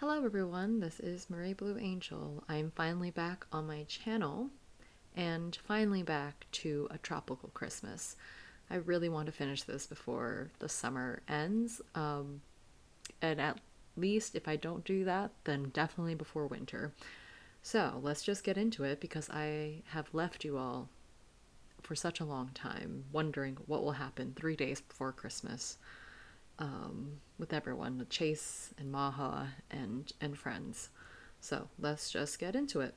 Hello everyone, this is Marie Blue Angel. I'm finally back on my channel and finally back to a tropical Christmas. I really want to finish this before the summer ends, and at least if I don't do that, then definitely before winter. So let's just get into it because I have left you all for such a long time wondering what will happen 3 days before Christmas. With everyone, with Chase and Maha and friends. So let's just get into it.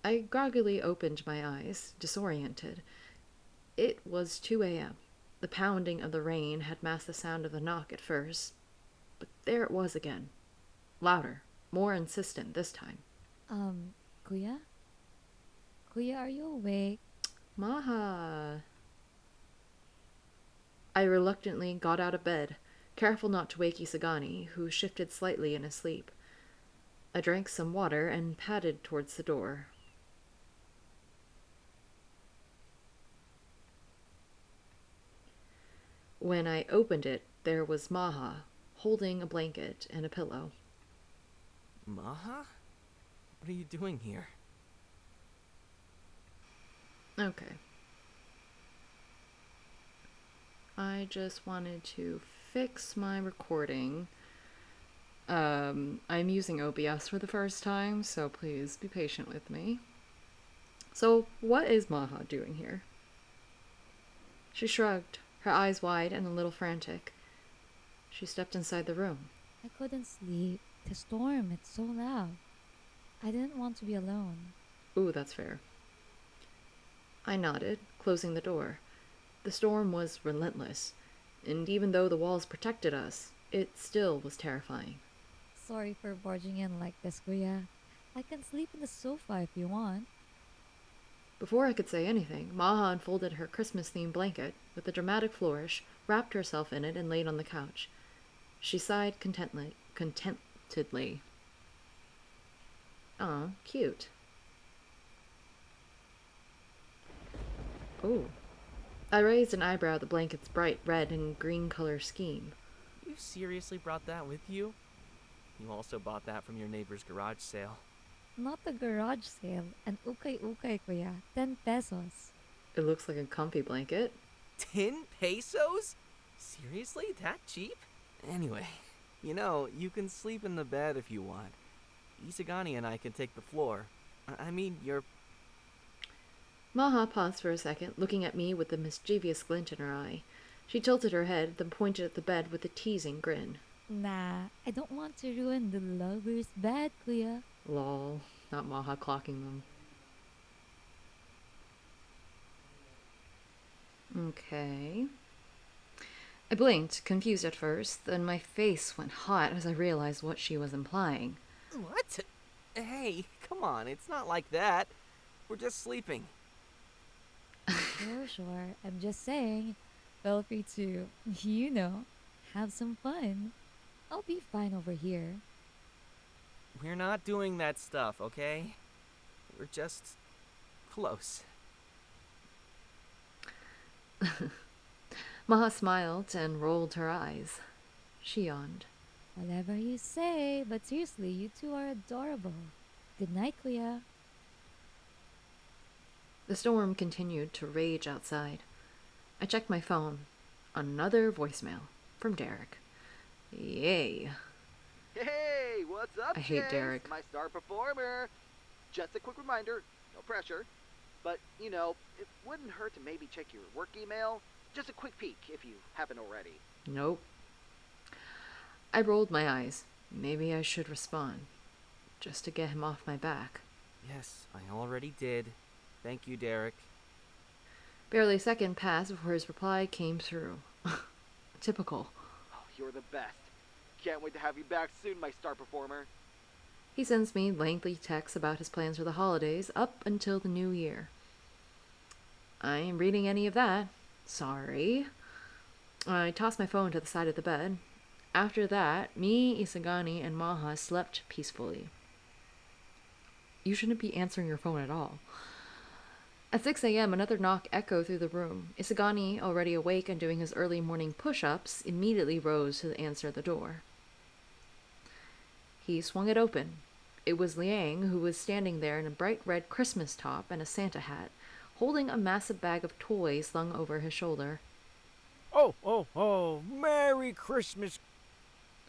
I groggily opened my eyes, disoriented. It was 2 a.m. The pounding of the rain had masked the sound of the knock at first, but there it was again. Louder, more insistent this time. Um, Kuya? Kuya, are you awake? Maha. I reluctantly got out of bed, careful not to wake Isagani, who shifted slightly in his sleep. I drank some water and padded towards the door. When I opened it, there was Maha, holding a blanket and a pillow. Maha? What are you doing here? Okay. I just wanted to fix my recording. I'm using OBS for the first time, so please be patient with me. So, what is Maha doing here? She shrugged, her eyes wide and a little frantic. She stepped inside the room. I couldn't sleep. The storm, it's so loud. I didn't want to be alone. Ooh, that's fair. I nodded, closing the door. The storm was relentless, and even though the walls protected us, it still was terrifying. Sorry for barging in like this, Kuya. I can sleep in the sofa if you want. Before I could say anything, Maha unfolded her Christmas-themed blanket with a dramatic flourish, wrapped herself in it, and laid on the couch. She sighed contentedly. Aw, cute. Oh. I raised an eyebrow at the blanket's bright red and green color scheme. You seriously brought that with you? You also bought that from your neighbor's garage sale. Not the garage sale. An ukay-ukay, Kuya. 10 pesos. It looks like a comfy blanket. 10 pesos? Seriously? That cheap? Anyway, you can sleep in the bed if you want. Isagani and I can take the floor. I mean, you're... Maha paused for a second, looking at me with a mischievous glint in her eye. She tilted her head, then pointed at the bed with a teasing grin. Nah, I don't want to ruin the lover's bed, Kuya. Lol, not Maha clocking them. Okay. I blinked, confused at first, then my face went hot as I realized what she was implying. What? Hey, come on, it's not like that. We're just sleeping. Sure. I'm just saying. Feel free to, have some fun. I'll be fine over here. We're not doing that stuff, okay? We're just... close. Maha smiled and rolled her eyes. She yawned. Whatever you say, but seriously, you two are adorable. Good night, Kuya. The storm continued to rage outside. I checked my phone. Another voicemail from Derek. Yay. Hey, what's up, I hate Chase? Derek. My star performer. Just a quick reminder, no pressure. But, it wouldn't hurt to maybe check your work email. Just a quick peek, if you haven't already. Nope. I rolled my eyes. Maybe I should respond. Just to get him off my back. Yes, I already did. Thank you, Derek. Barely a second passed before his reply came through. Typical. Oh, you're the best. Can't wait to have you back soon, my star performer. He sends me lengthy texts about his plans for the holidays up until the new year. I ain't reading any of that. Sorry. I tossed my phone to the side of the bed. After that, me, Isagani, and Maha slept peacefully. You shouldn't be answering your phone at all. At 6 a.m., another knock echoed through the room. Isagani, already awake and doing his early morning push ups, immediately rose to answer the door. He swung it open. It was Liang, who was standing there in a bright red Christmas top and a Santa hat, holding a massive bag of toys slung over his shoulder. Oh, oh, oh, Merry Christmas.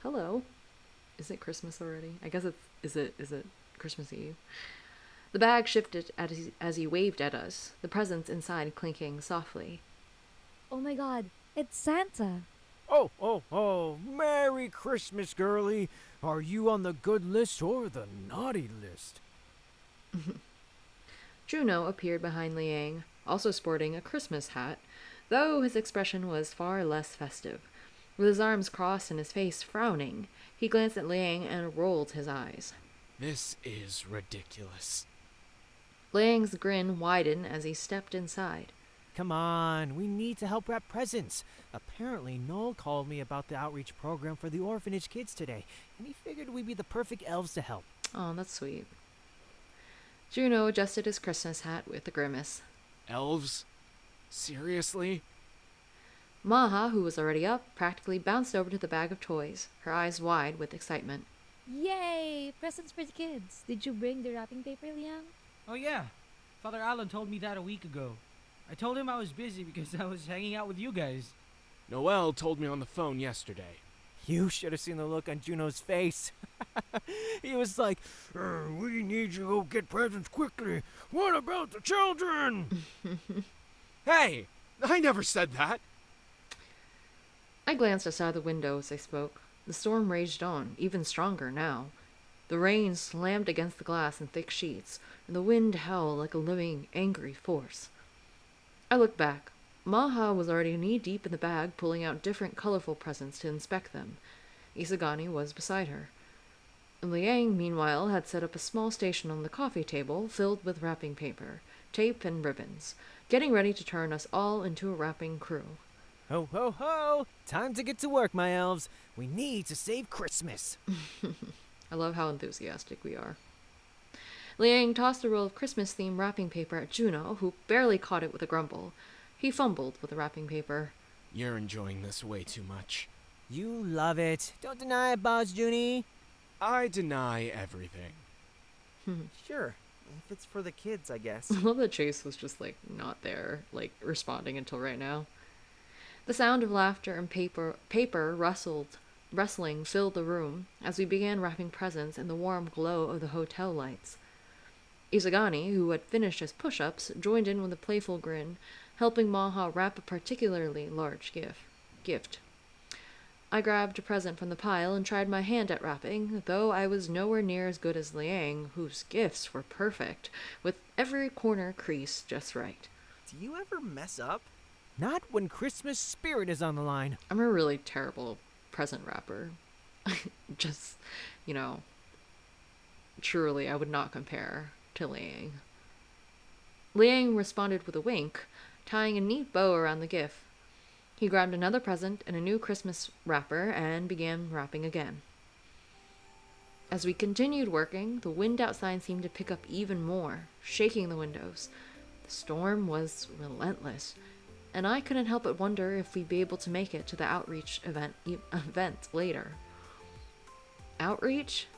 Hello. Is it Christmas already? I guess it's. Is it Christmas Eve? The bag shifted as he waved at us, the presents inside clinking softly. Oh my god, it's Santa. Oh, oh, oh, Merry Christmas, girlie. Are you on the good list or the naughty list? Juno appeared behind Liang, also sporting a Christmas hat, though his expression was far less festive. With his arms crossed and his face frowning, he glanced at Liang and rolled his eyes. This is ridiculous. Liang's grin widened as he stepped inside. Come on, we need to help wrap presents. Apparently, Noel called me about the outreach program for the orphanage kids today, and he figured we'd be the perfect elves to help. Oh, that's sweet. Juno adjusted his Christmas hat with a grimace. Elves? Seriously? Maha, who was already up, practically bounced over to the bag of toys, her eyes wide with excitement. Yay! Presents for the kids. Did you bring the wrapping paper, Liang? Oh yeah, Father Alan told me that a week ago. I told him I was busy because I was hanging out with you guys. Noel told me on the phone yesterday. You should have seen the look on Juno's face. He was like, we need you to go get presents quickly. What about the children? Hey! I never said that! I glanced outside the window as I spoke. The storm raged on, even stronger now. The rain slammed against the glass in thick sheets, and the wind howled like a living, angry force. I looked back. Maha was already knee-deep in the bag, pulling out different colorful presents to inspect them. Isagani was beside her. Liang, meanwhile, had set up a small station on the coffee table filled with wrapping paper, tape, and ribbons, getting ready to turn us all into a wrapping crew. Ho, ho, ho! Time to get to work, my elves. We need to save Christmas. I love how enthusiastic we are. Liang tossed a roll of Christmas-themed wrapping paper at Juno, who barely caught it with a grumble. He fumbled with the wrapping paper. You're enjoying this way too much. You love it. Don't deny it, Boss Junie. I deny everything. Sure, if it's for the kids, I guess. I love that Chase was just, not there, responding until right now. The sound of laughter and paper rustling filled the room as we began wrapping presents in the warm glow of the hotel lights. Isagani, who had finished his push-ups, joined in with a playful grin, helping Maha wrap a particularly large gift. I grabbed a present from the pile and tried my hand at wrapping, though I was nowhere near as good as Liang, whose gifts were perfect, with every corner crease just right. Do you ever mess up? Not when Christmas spirit is on the line. I'm a really terrible present wrapper. Just, truly, I would not compare to Liang. Liang responded with a wink, tying a neat bow around the gift. He grabbed another present and a new Christmas wrapper and began wrapping again. As we continued working, the wind outside seemed to pick up even more, shaking the windows. The storm was relentless, and I couldn't help but wonder if we'd be able to make it to the outreach event later. Outreach?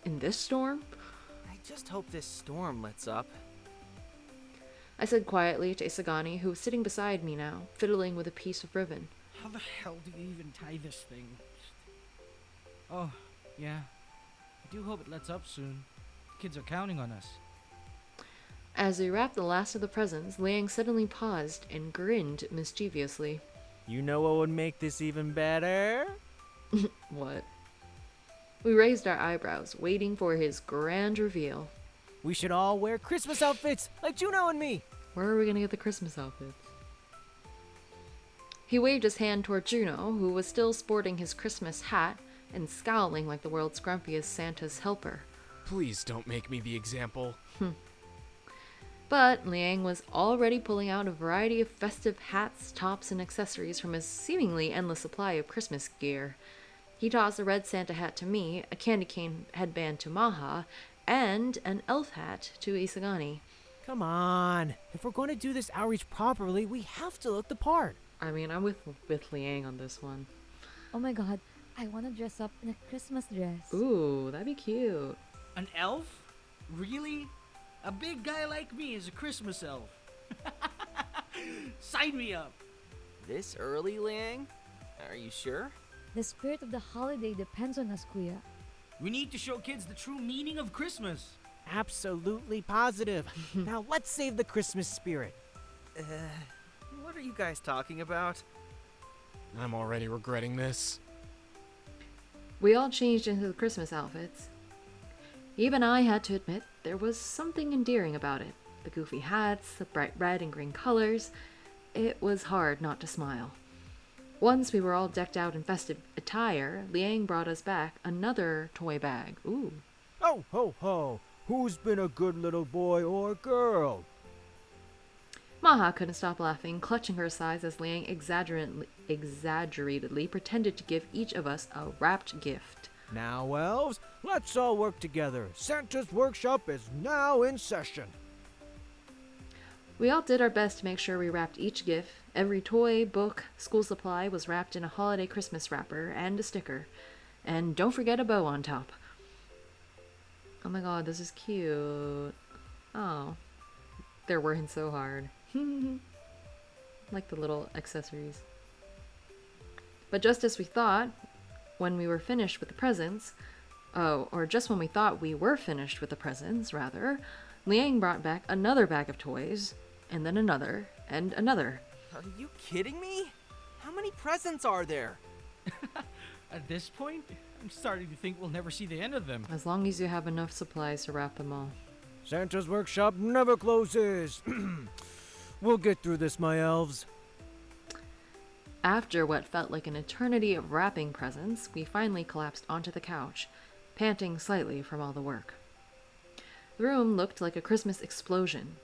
In this storm? I just hope this storm lets up. I said quietly to Isagani, who was sitting beside me now, fiddling with a piece of ribbon. How the hell do you even tie this thing? Oh, yeah. I do hope it lets up soon. The kids are counting on us. As we wrapped the last of the presents, Liang suddenly paused and grinned mischievously. You know what would make this even better? What? We raised our eyebrows, waiting for his grand reveal. We should all wear Christmas outfits, like Juno and me. Where are we gonna get the Christmas outfits? He waved his hand toward Juno, who was still sporting his Christmas hat and scowling like the world's grumpiest Santa's helper. Please don't make me the example. But Liang was already pulling out a variety of festive hats, tops, and accessories from his seemingly endless supply of Christmas gear. He tossed a red Santa hat to me, a candy cane headband to Maha, and an elf hat to Isagani. Come on. If we're going to do this outreach properly, we have to look the part. I mean, I'm with Liang on this one. Oh my god, I want to dress up in a Christmas dress. Ooh, that'd be cute. An elf? Really? A big guy like me is a Christmas elf. Sign me up. This early, Liang? Are you sure? The spirit of the holiday depends on us, Kuya. We need to show kids the true meaning of Christmas. Absolutely positive. Now let's save the Christmas spirit. What are you guys talking about? I'm already regretting this. We all changed into the Christmas outfits. Even I had to admit there was something endearing about it. The goofy hats, the bright red and green colors. It was hard not to smile. Once we were all decked out in festive attire, Liang brought us back another toy bag. Ooh. Ho, ho, ho. Who's been a good little boy or girl? Maha couldn't stop laughing, clutching her sides as Liang exaggeratedly pretended to give each of us a wrapped gift. Now, elves, let's all work together. Santa's workshop is now in session. We all did our best to make sure we wrapped each gift. Every toy, book, school supply was wrapped in a holiday Christmas wrapper and a sticker. And don't forget a bow on top. Oh my god, this is cute. Oh. They're working so hard. Like the little accessories. But just as we thought, when we were finished with the presents, or just when we thought we were finished with the presents, rather, Liang brought back another bag of toys, and then another, and another. Are you kidding me? How many presents are there? At this point, I'm starting to think we'll never see the end of them. As long as you have enough supplies to wrap them all. Santa's workshop never closes. We'll get through this, my elves. After what felt like an eternity of wrapping presents, we finally collapsed onto the couch, panting slightly from all the work. The room looked like a Christmas explosion.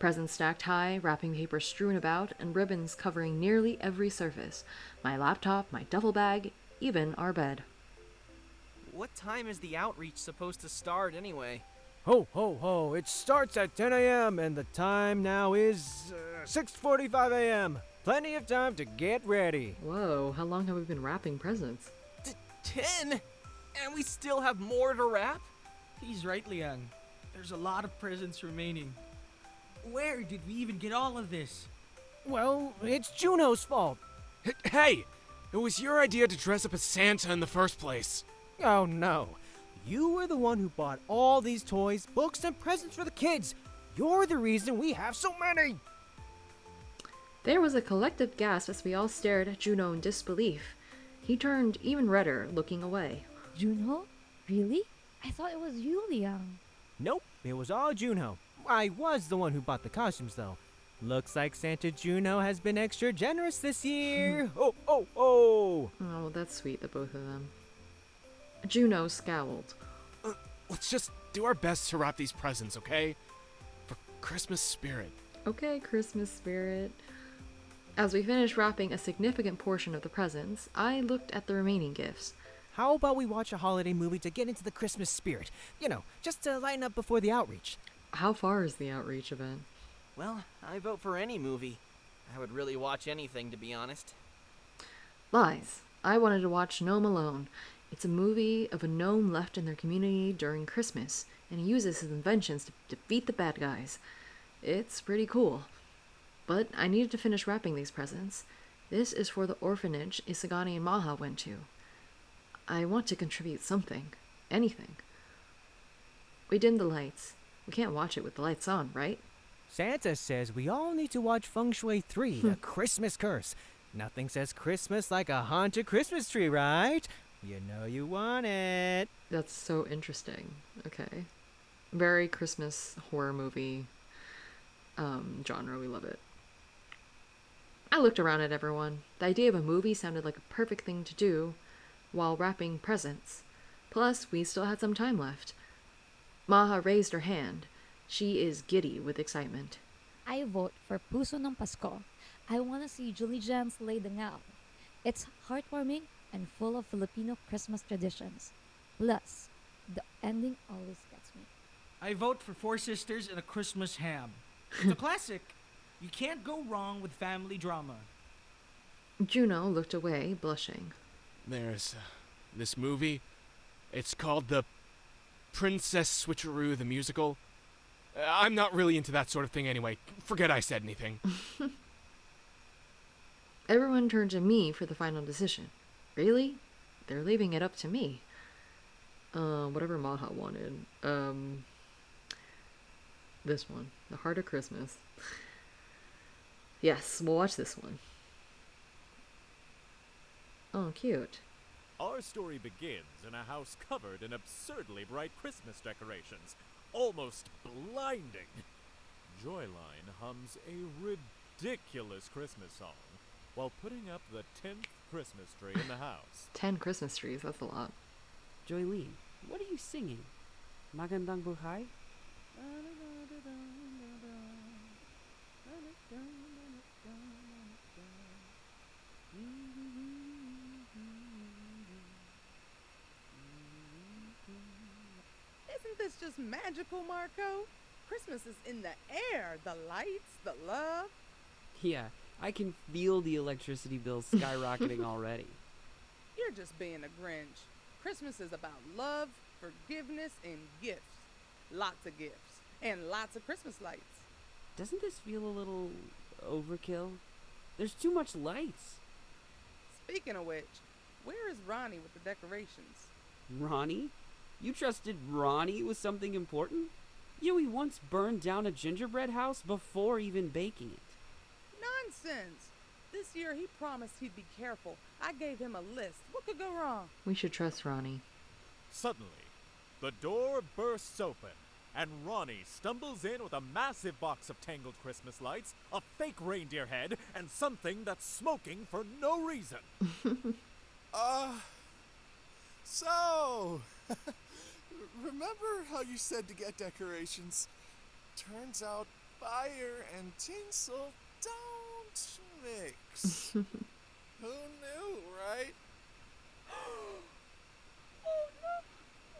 Presents stacked high, wrapping paper strewn about, and ribbons covering nearly every surface. My laptop, my duffel bag, even our bed. What time is the outreach supposed to start anyway? Ho, ho, ho. It starts at 10 a.m. and the time now is 6:45 a.m. Plenty of time to get ready. Whoa, how long have we been wrapping presents? 10? And we still have more to wrap? He's right, Liang. There's a lot of presents remaining. Where did we even get all of this? Well, it's Juno's fault. Hey! It was your idea to dress up as Santa in the first place. Oh no. You were the one who bought all these toys, books, and presents for the kids. You're the reason we have so many. There was a collective gasp as we all stared at Juno in disbelief. He turned even redder, looking away. Juno? Really? I thought it was you, Liang. Nope, it was all Juno. I was the one who bought the costumes, though. Looks like Santa Juno has been extra generous this year. Oh, oh, oh! Oh, that's sweet, the both of them. Juno scowled. Let's just do our best to wrap these presents, okay? For Christmas spirit. Okay, Christmas spirit. As we finished wrapping a significant portion of the presents, I looked at the remaining gifts. How about we watch a holiday movie to get into the Christmas spirit? You know, just to lighten up before the outreach. How far is the outreach event? Well, I vote for any movie. I would really watch anything, to be honest. Lies. I wanted to watch Gnome Alone. It's a movie of a gnome left in their community during Christmas, and he uses his inventions to defeat the bad guys. It's pretty cool. But I needed to finish wrapping these presents. This is for the orphanage Isagani and Maha went to. I want to contribute something. Anything. We dimmed the lights. We can't watch it with the lights on, right? Santa says we all need to watch Feng Shui 3, The Christmas Curse. Nothing says Christmas like a haunted Christmas tree, right? You know you want it. That's so interesting. Okay. Very Christmas horror movie genre. We love it. I looked around at everyone. The idea of a movie sounded like a perfect thing to do while wrapping presents. Plus, we still had some time left. Maha raised her hand. She is giddy with excitement. I vote for Puso ng Pasko. I want to see Julie Jan's Lay the Ngao. It's heartwarming and full of Filipino Christmas traditions. Plus, the ending always gets me. I vote for Four Sisters and a Christmas ham. It's a classic. You can't go wrong with family drama. Juno looked away, blushing. There's this movie. It's called The Princess Switcheroo the Musical. I'm not really into that sort of thing anyway. Forget I said anything. Everyone turned to me for the final decision. Really? They're leaving it up to me. Whatever Maha wanted. This one. The Heart of Christmas. Yes, we'll watch this one. Oh, cute. Our story begins in a house covered in absurdly bright Christmas decorations, almost blinding. Joyline hums a ridiculous Christmas song while putting up the 10th Christmas tree in the house. 10 Christmas trees, that's a lot. Joylene, what are you singing? Magandang buhay? Isn't this just magical, Marco? Christmas is in the air. The lights, the love. Yeah, I can feel the electricity bills skyrocketing already. You're just being a Grinch. Christmas is about love, forgiveness, and gifts. Lots of gifts. And lots of Christmas lights. Doesn't this feel a little overkill? There's too much lights. Speaking of which, where is Ronnie with the decorations? Ronnie? You trusted Ronnie with something important? Yui once burned down a gingerbread house before even baking it. Nonsense! This year he promised he'd be careful. I gave him a list. What could go wrong? We should trust Ronnie. Suddenly, the door bursts open, and Ronnie stumbles in with a massive box of tangled Christmas lights, a fake reindeer head, and something that's smoking for no reason. So, remember how you said to get decorations? Turns out fire and tinsel don't mix. Who knew, right? Oh no!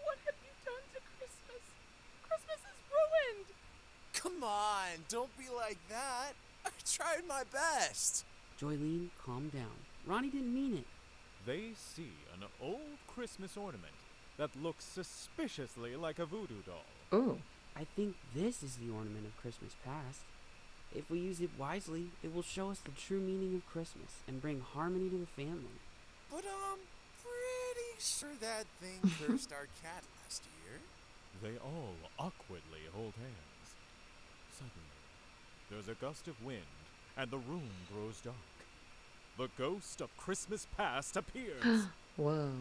What have you done to Christmas? Christmas is ruined! Come on, don't be like that. I tried my best. Joylene, calm down. Ronnie didn't mean it. They see an old Christmas ornament that looks suspiciously like a voodoo doll. Oh. I think this is the ornament of Christmas past. If we use it wisely, it will show us the true meaning of Christmas and bring harmony to the family. But pretty sure that thing cursed our cat last year. They all awkwardly hold hands. Suddenly, there's a gust of wind, and the room grows dark. The ghost of Christmas past appears. Whoa.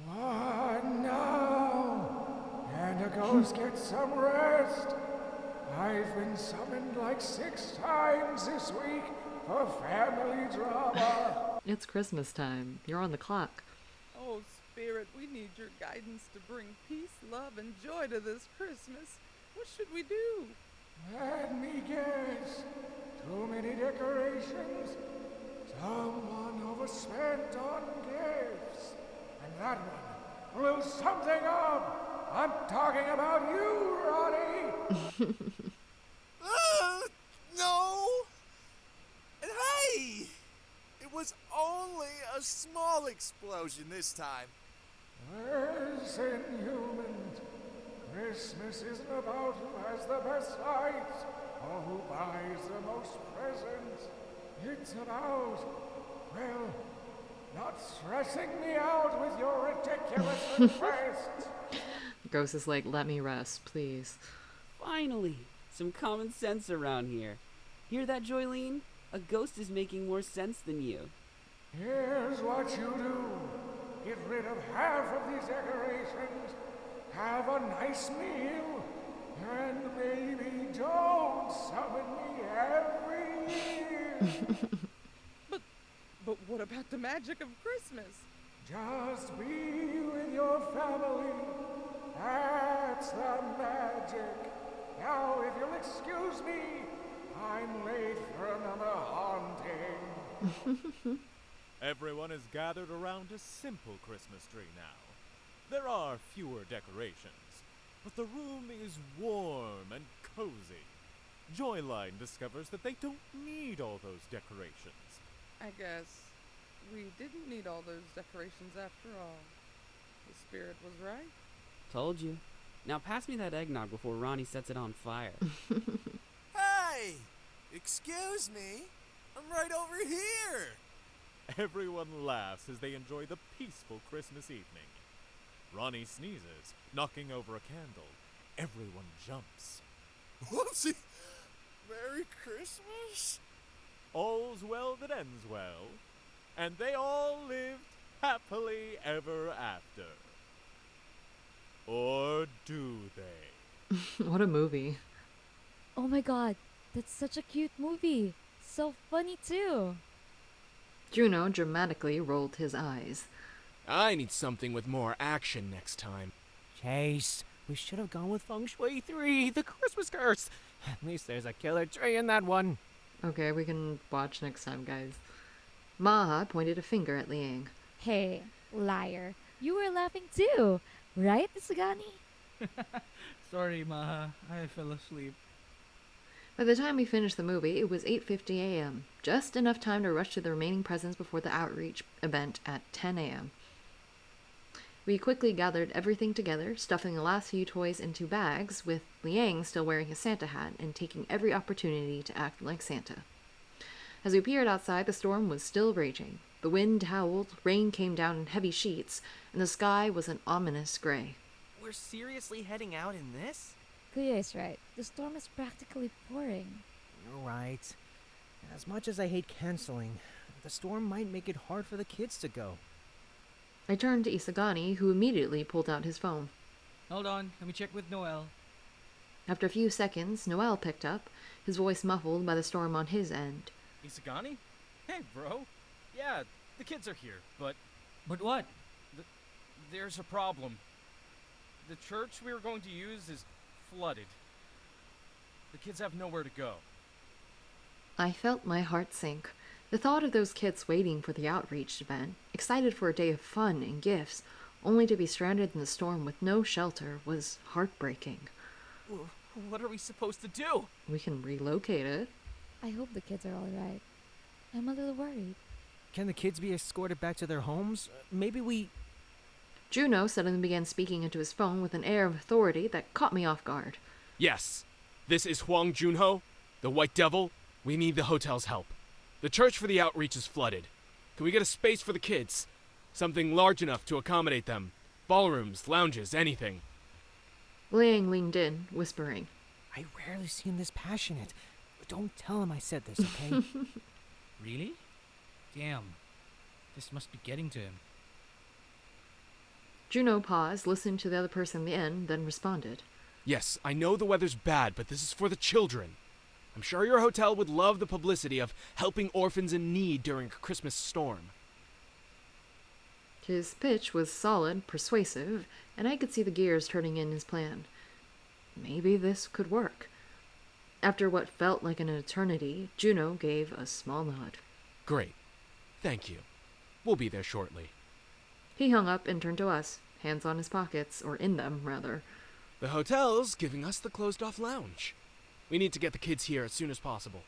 What now? Can the ghost get some rest? I've been summoned like 6 times this week for family drama. It's Christmas time. You're on the clock. Oh, Spirit, we need your guidance to bring peace, love, and joy to this Christmas. What should we do? Let me guess. Too many decorations? Someone overspent on gifts. And that one blew something up. I'm talking about you, Ronnie. No. And hey, it was only a small explosion this time. Listen, humans. Christmas isn't about who has the best lights or who buys the most presents. It's about, well, not stressing me out with your ridiculous requests. Ghost is like, let me rest, please. Finally, some common sense around here. Hear that, Joylene? A ghost is making more sense than you. Here's what you do. Get rid of half of these decorations, have a nice meal, and maybe don't summon me every year. But what about the magic of Christmas? Just be with your family. That's the magic. Now, if you'll excuse me, I'm late for another haunting. Everyone is gathered around a simple Christmas tree now. There are fewer decorations, but the room is warm and cozy. Joyline discovers that they don't need all those decorations. I guess we didn't need all those decorations after all. The spirit was right. Told you. Now pass me that eggnog before Ronnie sets it on fire. Hey! Excuse me? I'm right over here! Everyone laughs as they enjoy the peaceful Christmas evening. Ronnie sneezes, knocking over a candle. Everyone jumps. Whoopsie! Merry Christmas? All's well that ends well, and they all lived happily ever after. Or do they? What a movie. Oh my god, that's such a cute movie. So funny too. Juno dramatically rolled his eyes. I need something with more action next time. Chase, we should have gone with Feng Shui 3, the Christmas curse. At least there's a killer tree in that one. Okay, we can watch next time, guys. Maha pointed a finger at Liang. Hey, liar. You were laughing too, right, Isagani? Sorry, Maha. I fell asleep. By the time we finished the movie, it was 8:50 a.m., just enough time to rush to the remaining presents before the outreach event at 10 a.m. We quickly gathered everything together, stuffing the last few toys into bags, with Liang still wearing his Santa hat and taking every opportunity to act like Santa. As we peered outside, the storm was still raging. The wind howled, rain came down in heavy sheets, and the sky was an ominous gray. We're seriously heading out in this? Kuya is right. The storm is practically pouring. You're right. As much as I hate canceling, the storm might make it hard for the kids to go. I turned to Isagani, who immediately pulled out his phone. Hold on, let me check with Noel. After a few seconds, Noel picked up, his voice muffled by the storm on his end. Isagani? Hey, bro. Yeah, the kids are here, but But what? there's a problem. The church we were going to use is flooded. The kids have nowhere to go. I felt my heart sink. The thought of those kids waiting for the outreach event, excited for a day of fun and gifts, only to be stranded in the storm with no shelter, was heartbreaking. What are we supposed to do? We can relocate it. I hope the kids are alright. I'm a little worried. Can the kids be escorted back to their homes? Maybe we... Juno suddenly began speaking into his phone with an air of authority that caught me off guard. Yes, this is Huang Junho, the White Devil. We need the hotel's help. The church for the outreach is flooded. Can we get a space for the kids? Something large enough to accommodate them. Ballrooms, lounges, anything. Liang leaned in, whispering. I rarely see him this passionate. Don't tell him I said this, okay? Really? Damn. This must be getting to him. Juno paused, listened to the other person in the end, then responded. Yes, I know the weather's bad, but this is for the children. I'm sure your hotel would love the publicity of helping orphans in need during a Christmas storm. His pitch was solid, persuasive, and I could see the gears turning in his plan. Maybe this could work. After what felt like an eternity, Juno gave a small nod. Great. Thank you. We'll be there shortly. He hung up and turned to us, hands on his pockets, or in them, rather. The hotel's giving us the closed-off lounge. We need to get the kids here as soon as possible.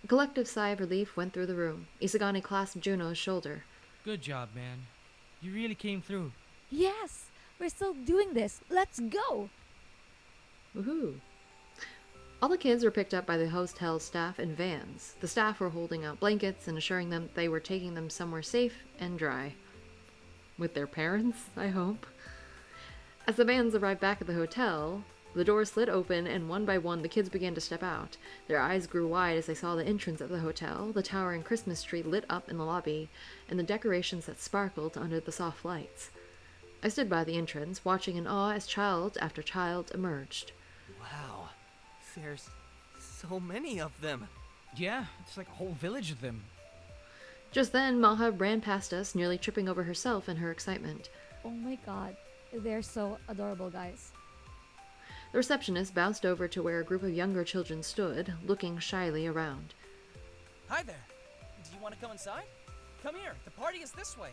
A collective sigh of relief went through the room. Isagani clasped Juno's shoulder. Good job, man. You really came through. Yes! We're still doing this. Let's go! Woohoo! All the kids were picked up by the hotel staff in vans. The staff were holding out blankets and assuring them they were taking them somewhere safe and dry. With their parents, I hope. As the vans arrived back at the hotel, the doors slid open, and one by one the kids began to step out. Their eyes grew wide as they saw the entrance of the hotel, the towering Christmas tree lit up in the lobby, and the decorations that sparkled under the soft lights. I stood by the entrance, watching in awe as child after child emerged. Wow, there's so many of them. Yeah, it's like a whole village of them. Just then, Maha ran past us, nearly tripping over herself in her excitement. Oh my god. They're so adorable, guys. The receptionist bounced over to where a group of younger children stood, looking shyly around. Hi there. Do you want to come inside? Come here. The party is this way.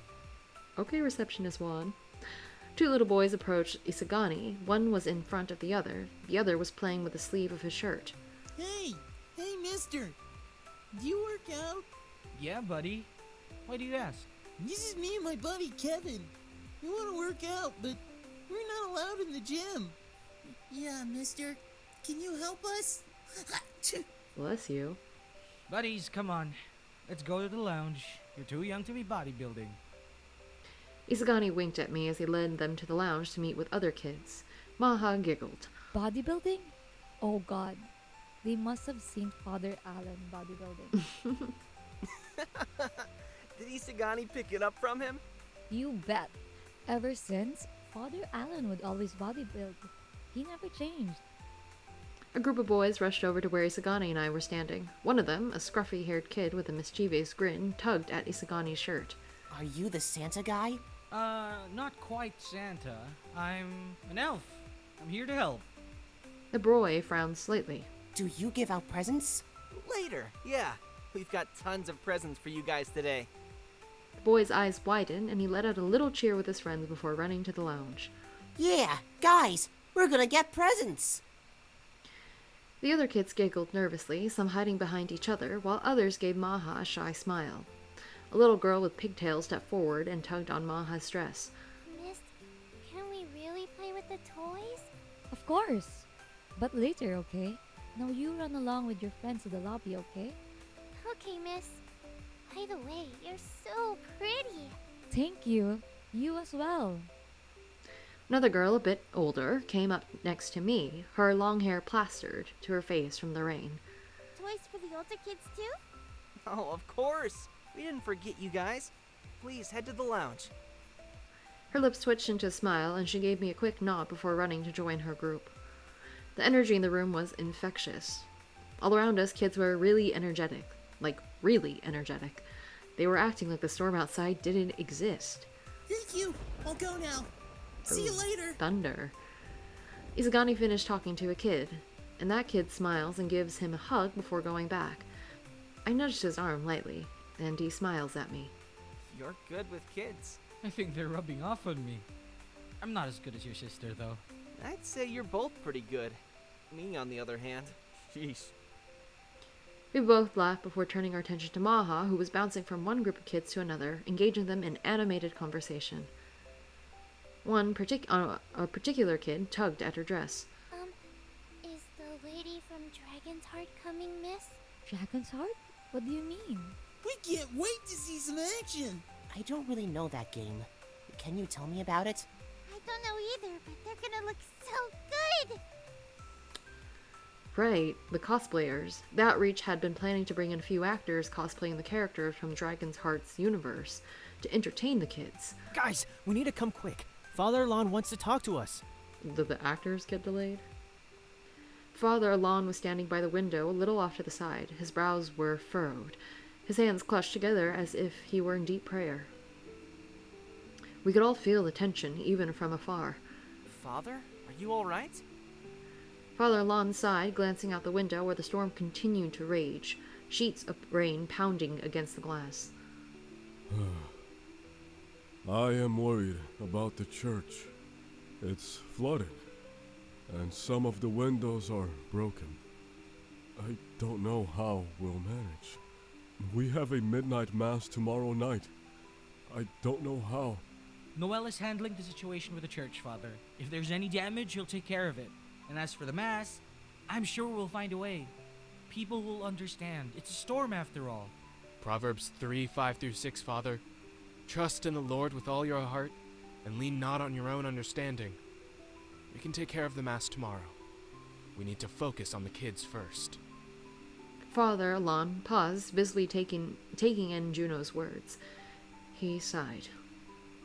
Okay, Receptionist Juan. Two little boys approached Isagani. One was in front of the other was playing with the sleeve of his shirt. Hey! Hey, mister! Do you work out? Yeah, buddy. Why do you ask? This is me and my buddy Kevin. We want to work out, but we're not allowed in the gym. Yeah, mister. Can you help us? Bless you. Buddies, come on. Let's go to the lounge. You're too young to be bodybuilding. Isagani winked at me as he led them to the lounge to meet with other kids. Maha giggled. Bodybuilding? Oh god. They must have seen Father Alan bodybuilding. Did Isagani pick it up from him? You bet. Ever since, Father Alan would always bodybuild. He never changed. A group of boys rushed over to where Isagani and I were standing. One of them, a scruffy-haired kid with a mischievous grin, tugged at Isagani's shirt. Are you the Santa guy? Not quite Santa. I'm an elf. I'm here to help. The boy frowned slightly. Do you give out presents? Later, yeah. We've got tons of presents for you guys today. The boy's eyes widened, and he let out a little cheer with his friends before running to the lounge. Yeah, guys, we're gonna get presents! The other kids giggled nervously, some hiding behind each other, while others gave Maha a shy smile. A little girl with pigtails stepped forward and tugged on Maha's dress. Miss, can we really play with the toys? Of course. But later, okay? Now you run along with your friends to the lobby, okay? Okay, miss. By the way, you're so pretty. Thank you. You as well. Another girl, a bit older, came up next to me, her long hair plastered to her face from the rain. Toys for the older kids too? Oh, of course. We didn't forget you guys. Please head to the lounge. Her lips twitched into a smile, and she gave me a quick nod before running to join her group. The energy in the room was infectious. All around us, kids were really energetic. Like, really energetic. They were acting like the storm outside didn't exist. Thank you. I'll go now. See you later. Thunder. Isagani finished talking to a kid, and that kid smiles and gives him a hug before going back. I nudged his arm lightly, and he smiles at me. You're good with kids. I think they're rubbing off on me. I'm not as good as your sister, though. I'd say you're both pretty good. Me, on the other hand. Sheesh. We both laughed before turning our attention to Maha, who was bouncing from one group of kids to another, engaging them in animated conversation. A particular kid tugged at her dress. Is the lady from Dragon's Heart coming, miss? Dragon's Heart? What do you mean? We can't wait to see some action. I don't really know that game. Can you tell me about it? I don't know either, but they're gonna look so good! Right, the cosplayers. The Outreach had been planning to bring in a few actors cosplaying the characters from Dragon's Heart's universe to entertain the kids. Guys, we need to come quick. Father Lon wants to talk to us. Did the actors get delayed? Father Alon was standing by the window, a little off to the side. His brows were furrowed, his hands clutched together as if he were in deep prayer. We could all feel the tension, even from afar. Father, are you all right? Father Alon sighed, glancing out the window where the storm continued to rage, sheets of rain pounding against the glass. I am worried about the church. It's flooded, and some of the windows are broken. I don't know how we'll manage. We have a midnight mass tomorrow night. I don't know how. Noel is handling the situation with the church, Father. If there's any damage, he'll take care of it. And as for the mass, I'm sure we'll find a way. People will understand. It's a storm after all. Proverbs 3:5-6, Father. Trust in the Lord with all your heart, and lean not on your own understanding. We can take care of the mass tomorrow. We need to focus on the kids first. Father Alon paused, visibly taking in Juno's words. He sighed.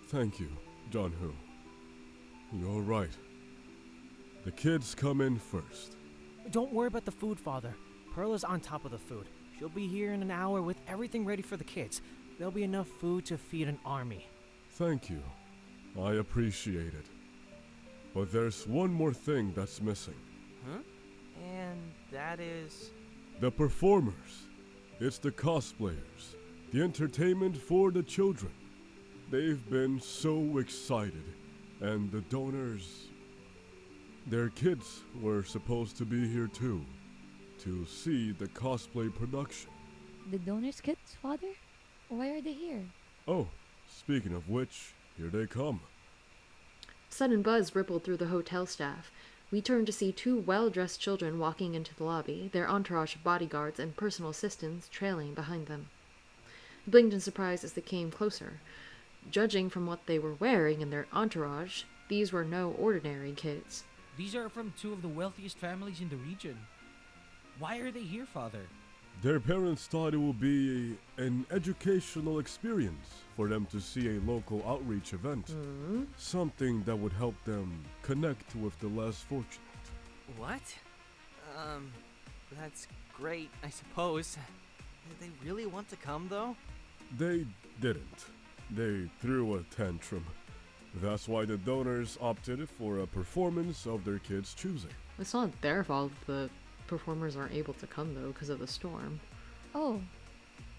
Thank you, John Hu. You're right. The kids come in first. Don't worry about the food, Father. Perla's on top of the food. She'll be here in an hour with everything ready for the kids. There'll be enough food to feed an army. Thank you. I appreciate it. But there's one more thing that's missing. Huh? And that is... The performers. It's the cosplayers. The entertainment for the children. They've been so excited. And the donors... Their kids were supposed to be here too. to see the cosplay production. The donor's kids, Father? Why are they here? Oh, speaking of which, here they come. Sudden buzz rippled through the hotel staff. We turned to see two well-dressed children walking into the lobby, their entourage of bodyguards and personal assistants trailing behind them. I blinked in surprise as they came closer. Judging from what they were wearing and their entourage, these were no ordinary kids. These are from two of the wealthiest families in the region. Why are they here, Father? Their parents thought it would be an educational experience for them to see a local outreach event. Something that would help them connect with the less fortunate. What? That's great, I suppose. Did they really want to come, though? They didn't. They threw a tantrum. That's why the donors opted for a performance of their kids' choosing. It's not their fault the performers aren't able to come, though, because of the storm. Oh,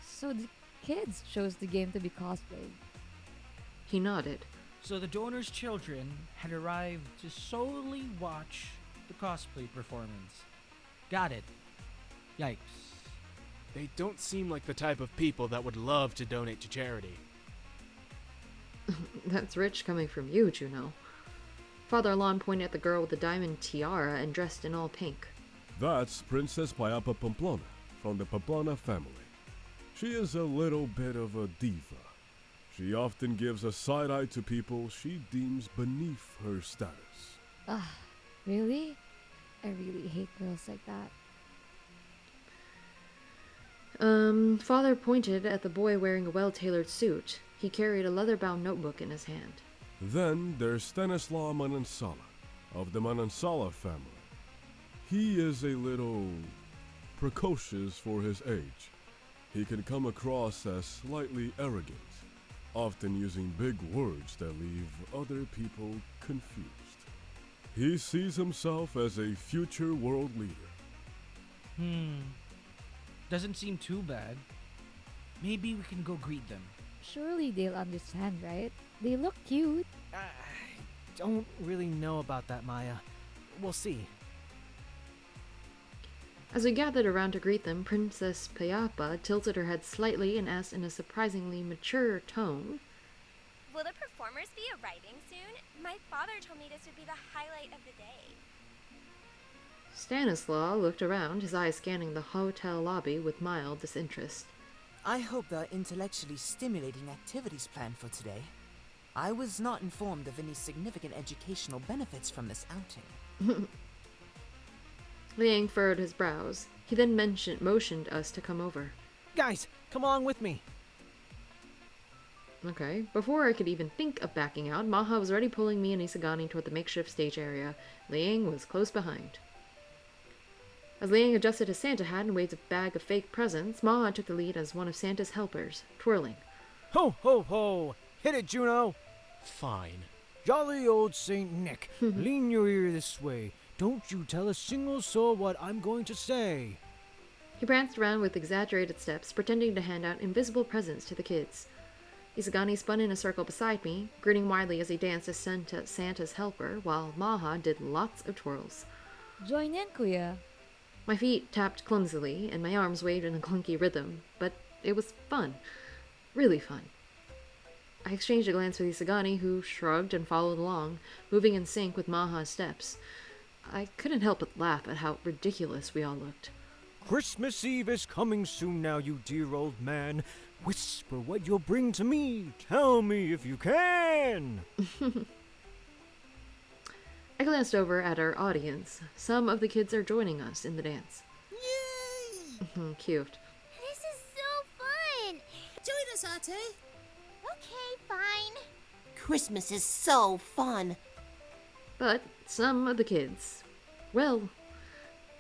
so the kids chose the game to be cosplayed. He nodded. So the donor's children had arrived to solely watch the cosplay performance. Got it. Yikes. They don't seem like the type of people that would love to donate to charity. That's rich coming from you, Juno. Father Lon pointed at the girl with the diamond tiara and dressed in all pink. That's Princess Payapa Pamplona, from the Pamplona family. She is a little bit of a diva. She often gives a side eye to people she deems beneath her status. Really? I really hate girls like that. Father pointed at the boy wearing a well-tailored suit. He carried a leather-bound notebook in his hand. Then there's Stanislaw Manansala, of the Manansala family. He is a little precocious for his age. He can come across as slightly arrogant, often using big words that leave other people confused. He sees himself as a future world leader. Doesn't seem too bad. Maybe we can go greet them. Surely they'll understand, right? They look cute. I don't really know about that, Maya. We'll see. As we gathered around to greet them, Princess Payapa tilted her head slightly and asked in a surprisingly mature tone, Will the performers be arriving soon? My father told me this would be the highlight of the day. Stanislaw looked around, his eyes scanning the hotel lobby with mild disinterest. I hope there are intellectually stimulating activities planned for today. I was not informed of any significant educational benefits from this outing. Liang furrowed his brows. He then motioned us to come over. Guys, come along with me. Okay. Before I could even think of backing out, Maha was already pulling me and Isagani toward the makeshift stage area. Liang was close behind. As Liang adjusted his Santa hat and waved a bag of fake presents, Maha took the lead as one of Santa's helpers, twirling. Ho, ho, ho! Hit it, Juno! Fine. Jolly old Saint Nick, lean your ear this way. Don't you tell a single soul what I'm going to say. He pranced around with exaggerated steps, pretending to hand out invisible presents to the kids. Isagani spun in a circle beside me, grinning widely as he danced as Santa's helper, while Maha did lots of twirls. Join in, Kuya. My feet tapped clumsily, and my arms waved in a clunky rhythm, but it was fun. Really fun. I exchanged a glance with Isagani, who shrugged and followed along, moving in sync with Maha's steps. I couldn't help but laugh at how ridiculous we all looked. Christmas Eve is coming soon now, you dear old man. Whisper what you'll bring to me. Tell me if you can. I glanced over at our audience. Some of the kids are joining us in the dance. Yay! Cute. This is so fun! Join us, Ate! Okay, fine. Christmas is so fun. But some of the kids, well,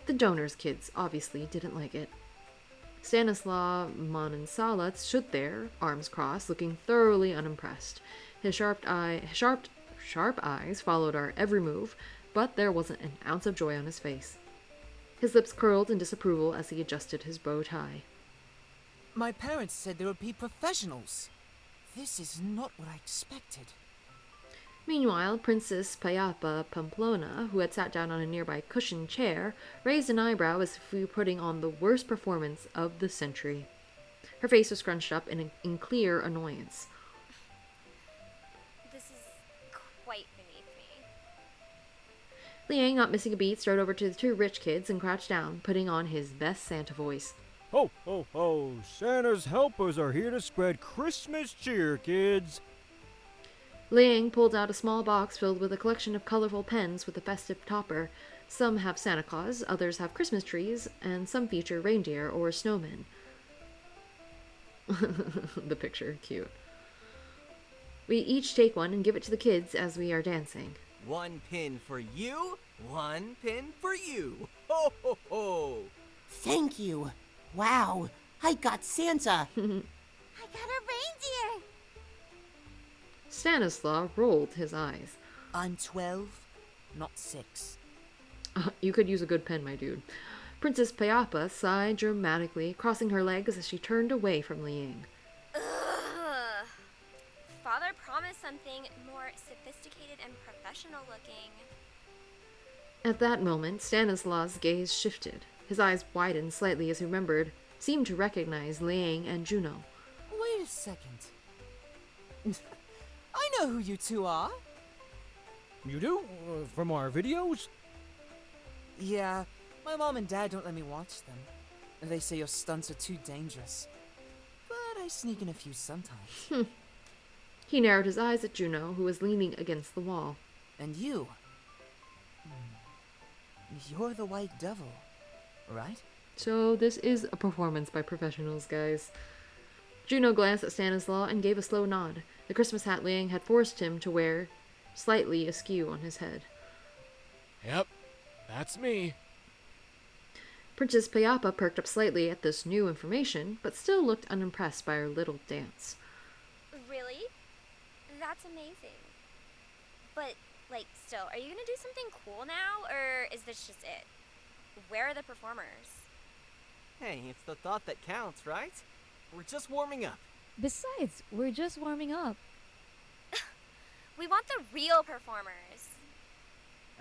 the donors' kids obviously didn't like it. Stanislaw Manansala stood there, arms crossed, looking thoroughly unimpressed. His sharp eyes followed our every move, but there wasn't an ounce of joy on his face. His lips curled in disapproval as he adjusted his bow tie. My parents said there would be professionals. This is not what I expected. Meanwhile, Princess Payapa Pamplona, who had sat down on a nearby cushioned chair, raised an eyebrow as if we were putting on the worst performance of the century. Her face was scrunched up in clear annoyance. This is quite beneath me. Liang, not missing a beat, strode over to the two rich kids and crouched down, putting on his best Santa voice. Ho, ho, ho! Santa's helpers are here to spread Christmas cheer, kids! Liang pulled out a small box filled with a collection of colorful pens with a festive topper. Some have Santa Claus, others have Christmas trees, and some feature reindeer or snowmen. The picture, cute. We each take one and give it to the kids as we are dancing. One pin for you, one pin for you. Ho, ho, ho! Thank you. Wow, I got Santa. I got a reindeer. Stanislaw rolled his eyes. I'm 12, not 6. You could use a good pen, my dude. Princess Payapa sighed dramatically, crossing her legs as she turned away from Liang. Ugh. Father promised something more sophisticated and professional looking. At that moment, Stanislaw's gaze shifted. His eyes widened slightly as he seemed to recognize Liang and Juno. Wait a second. I know who you two are. You do? From our videos? Yeah, my mom and dad don't let me watch them. They say your stunts are too dangerous. But I sneak in a few sometimes. He narrowed his eyes at Juno, who was leaning against the wall. And you? You're the White Devil, right? So this is a performance by professionals, guys. Juno glanced at Stanislaw and gave a slow nod. The Christmas hat Liang had forced him to wear slightly askew on his head. Yep, that's me. Princess Payapa perked up slightly at this new information, but still looked unimpressed by her little dance. Really? That's amazing. But, still, are you gonna do something cool now, or is this just it? Where are the performers? Hey, it's the thought that counts, right? We're just warming up. Besides, we're just warming up. We want the real performers.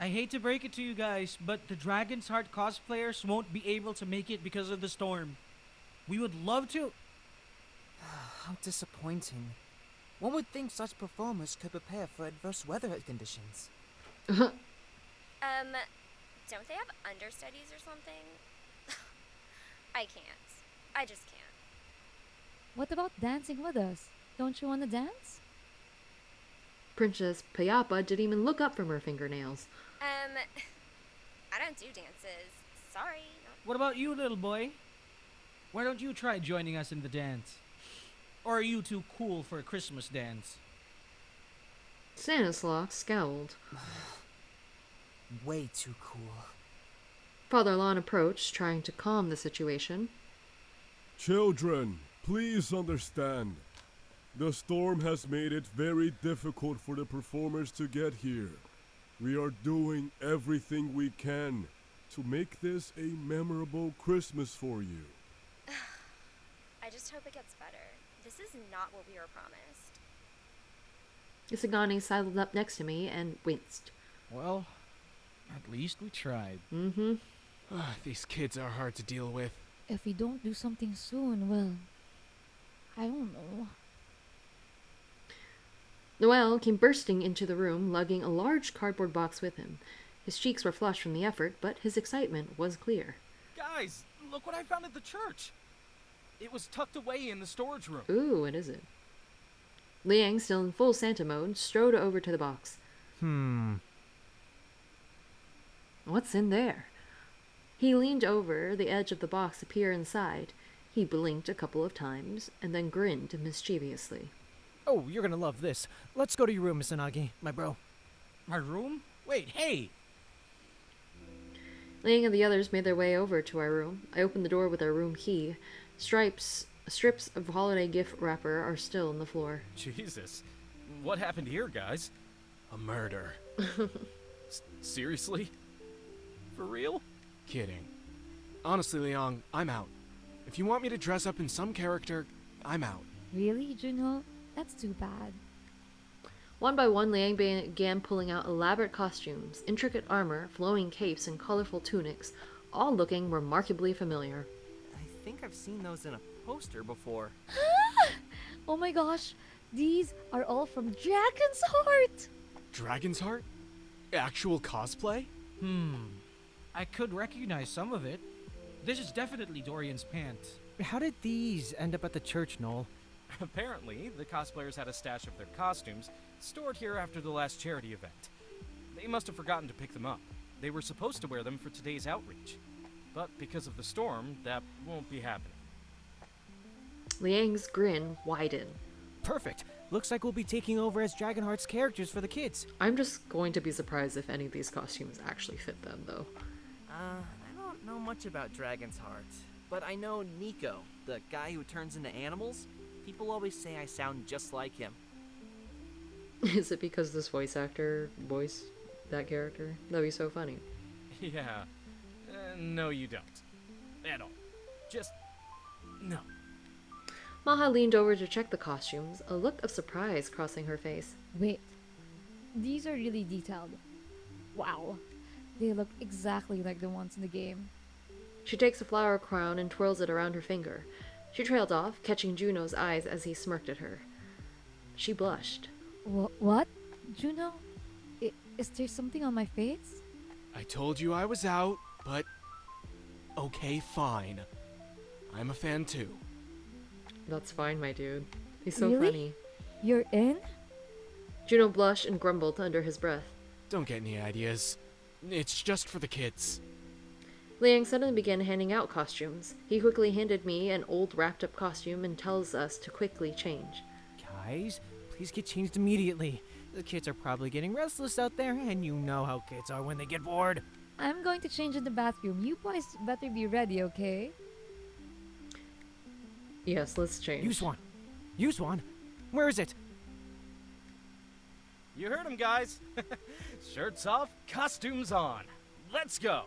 I hate to break it to you guys, but the Dragon's Heart cosplayers won't be able to make it because of the storm. We would love to. How disappointing. One would think such performers could prepare for adverse weather conditions. Don't they have understudies or something? I can't. I just can't. What about dancing with us? Don't you want to dance? Princess Payapa didn't even look up from her fingernails. I don't do dances. Sorry. What about you, little boy? Why don't you try joining us in the dance? Or are you too cool for a Christmas dance? Stanislaw scowled. Way too cool. Father Lon approached, trying to calm the situation. Children, please understand. The storm has made it very difficult for the performers to get here. We are doing everything we can to make this a memorable Christmas for you. I just hope it gets better. This is not what we were promised. Isagani sidled up next to me and winced. Well, at least we tried. Mm-hmm. These kids are hard to deal with. If we don't do something soon, well, I don't know. Noel came bursting into the room, lugging a large cardboard box with him. His cheeks were flushed from the effort, but his excitement was clear. Guys, look what I found at the church. It was tucked away in the storage room. Ooh, what is it? Liang, still in full Santa mode, strode over to the box. What's in there? He leaned over the edge of the box to peer inside. He blinked a couple of times, and then grinned mischievously. Oh, you're gonna love this. Let's go to your room, Misanagi, my bro. My room? Wait, hey! Liang and the others made their way over to our room. I opened the door with our room key. Strips of holiday gift wrapper are still on the floor. Jesus. What happened here, guys? A murder. Seriously? For real? Kidding. Honestly, Liang, I'm out. If you want me to dress up in some character, I'm out. Really, Juno? That's too bad. One by one, Liang began pulling out elaborate costumes, intricate armor, flowing capes, and colorful tunics, all looking remarkably familiar. I think I've seen those in a poster before. Oh my gosh, these are all from Dragon's Heart! Dragon's Heart? Actual cosplay? I could recognize some of it. This is definitely Dorian's pants. How did these end up at the church, Noel? Apparently, the cosplayers had a stash of their costumes stored here after the last charity event. They must have forgotten to pick them up. They were supposed to wear them for today's outreach. But because of the storm, that won't be happening. Liang's grin widened. Perfect. Looks like we'll be taking over as Dragonheart's characters for the kids. I'm just going to be surprised if any of these costumes actually fit them, though. I don't know much about Dragon's Heart, but I know Nico, the guy who turns into animals. People always say I sound just like him. Is it because this voice actor voiced that character? That'd be so funny. Yeah. No, you don't. At all. Just... no. Maha leaned over to check the costumes, a look of surprise crossing her face. Wait, these are really detailed. Wow, they look exactly like the ones in the game. She takes a flower crown and twirls it around her finger. She trailed off, catching Juno's eyes as he smirked at her. She blushed. What? Juno? Is there something on my face? I told you I was out, but... okay, fine. I'm a fan too. That's fine, my dude. He's so Really? funny. You're in? Juno blushed and grumbled under his breath. Don't get any ideas. It's just for the kids. Liang suddenly began handing out costumes. He quickly handed me an old wrapped-up costume and tells us to quickly change. Guys, please get changed immediately. The kids are probably getting restless out there, and you know how kids are when they get bored. I'm going to change in the bathroom. You boys better be ready, okay? Yes, let's change. Use one. Where is it? You heard him, guys. Shirts off, costumes on. Let's go.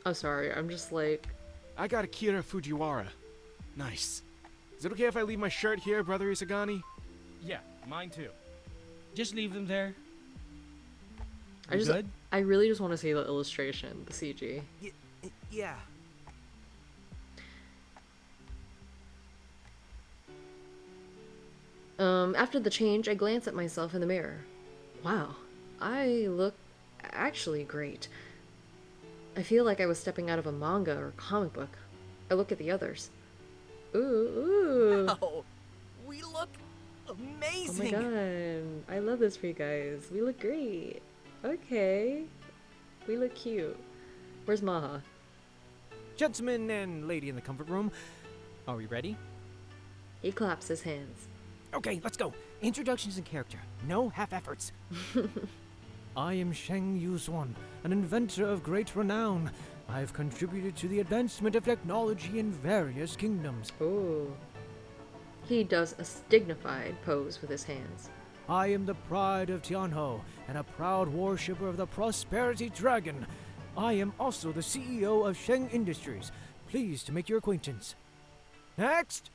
Oh, sorry. I'm just like... I got Akira Fujiwara. Nice. Is it okay if I leave my shirt here, Brother Isagani? Yeah, mine too. Just leave them there. I really just want to see the illustration, the CG. Yeah. After the change, I glance at myself in the mirror. Wow, I look actually great. I feel like I was stepping out of a manga or comic book. I look at the others. Ooh. Wow, we look amazing. Oh my god, I love this for you guys. We look great. Okay. We look cute. Where's Maha? Gentlemen and lady in the comfort room, are we ready? He claps his hands. Okay, let's go. Introductions and character. No half efforts. I am Sheng Yuzhuan, an inventor of great renown. I've contributed to the advancement of technology in various kingdoms. Ooh. He does a dignified pose with his hands. I am the pride of Tianho and a proud worshipper of the Prosperity Dragon. I am also the CEO of Sheng Industries. Pleased to make your acquaintance. Next!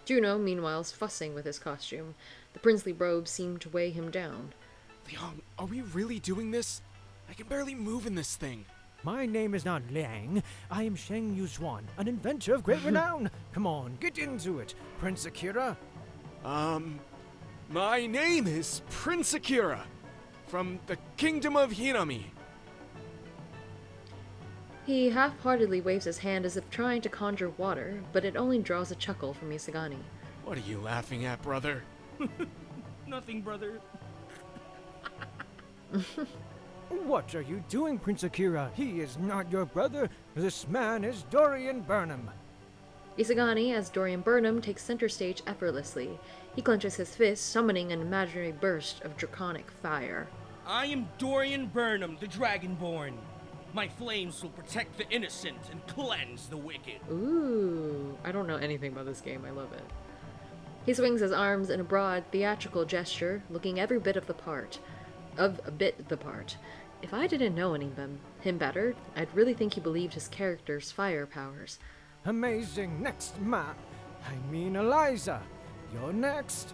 Juno, meanwhile, is fussing with his costume. The princely robe seemed to weigh him down. Liang, are we really doing this? I can barely move in this thing. My name is not Liang. I am Sheng Yuzhuan, an inventor of great renown. Come on, get into it, Prince Akira. My name is Prince Akira, from the Kingdom of Hinami. He half-heartedly waves his hand as if trying to conjure water, but it only draws a chuckle from Isagani. What are you laughing at, brother? Nothing, brother. What are you doing, Prince Akira? He is not your brother. This man is Dorian Burnham. Isagani, as Dorian Burnham, takes center stage effortlessly. He clenches his fist, summoning an imaginary burst of draconic fire. I am Dorian Burnham, the Dragonborn. My flames will protect the innocent and cleanse the wicked. Ooh, I don't know anything about this game. I love it. He swings his arms in a broad, theatrical gesture, looking every bit the part. If I didn't know him better, I'd really think he believed his character's fire powers. Amazing. Next, I mean Eliza. You're next.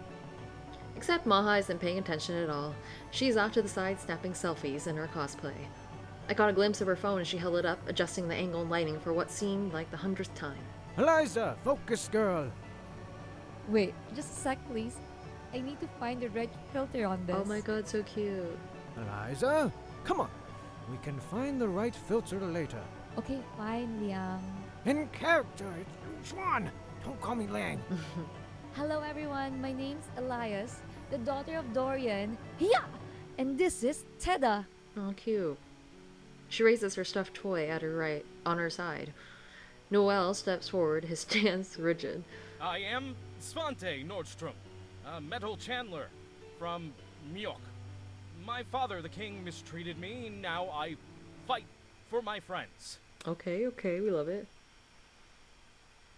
Except Maha isn't paying attention at all. She's off to the side snapping selfies in her cosplay. I caught a glimpse of her phone as she held it up, adjusting the angle and lighting for what seemed like the 100th time. Eliza, focus, girl. Wait, just a sec, please. I need to find the right filter on this. Oh my god, so cute. Eliza, come on. We can find the right filter later. Okay, fine, Liang. In character, it's Juan. Don't call me Lang. Hello, everyone. My name's Elias, the daughter of Dorian. Yeah! And this is Teda. Oh, cute. She raises her stuffed toy at her right, on her side. Noel steps forward, his stance rigid. I am Svante Nordstrom, a metal chandler from Mjok. My father, the king, mistreated me. Now I fight for my friends. Okay, we love it.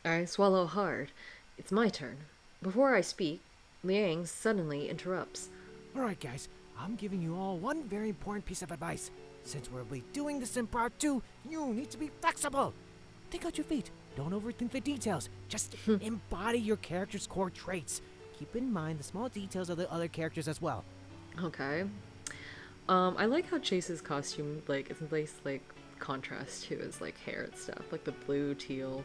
I swallow hard. It's my turn. Before I speak, Liang suddenly interrupts. Alright, guys, I'm giving you all one very important piece of advice. Since we'll be doing this in part 2, you need to be flexible. Think out your feet. Don't overthink the details. Just embody your character's core traits. Keep in mind the small details of the other characters as well. Okay. I like how Chase's costume, like, is a nice, like, contrast to his, like, hair and stuff. Like the blue, teal.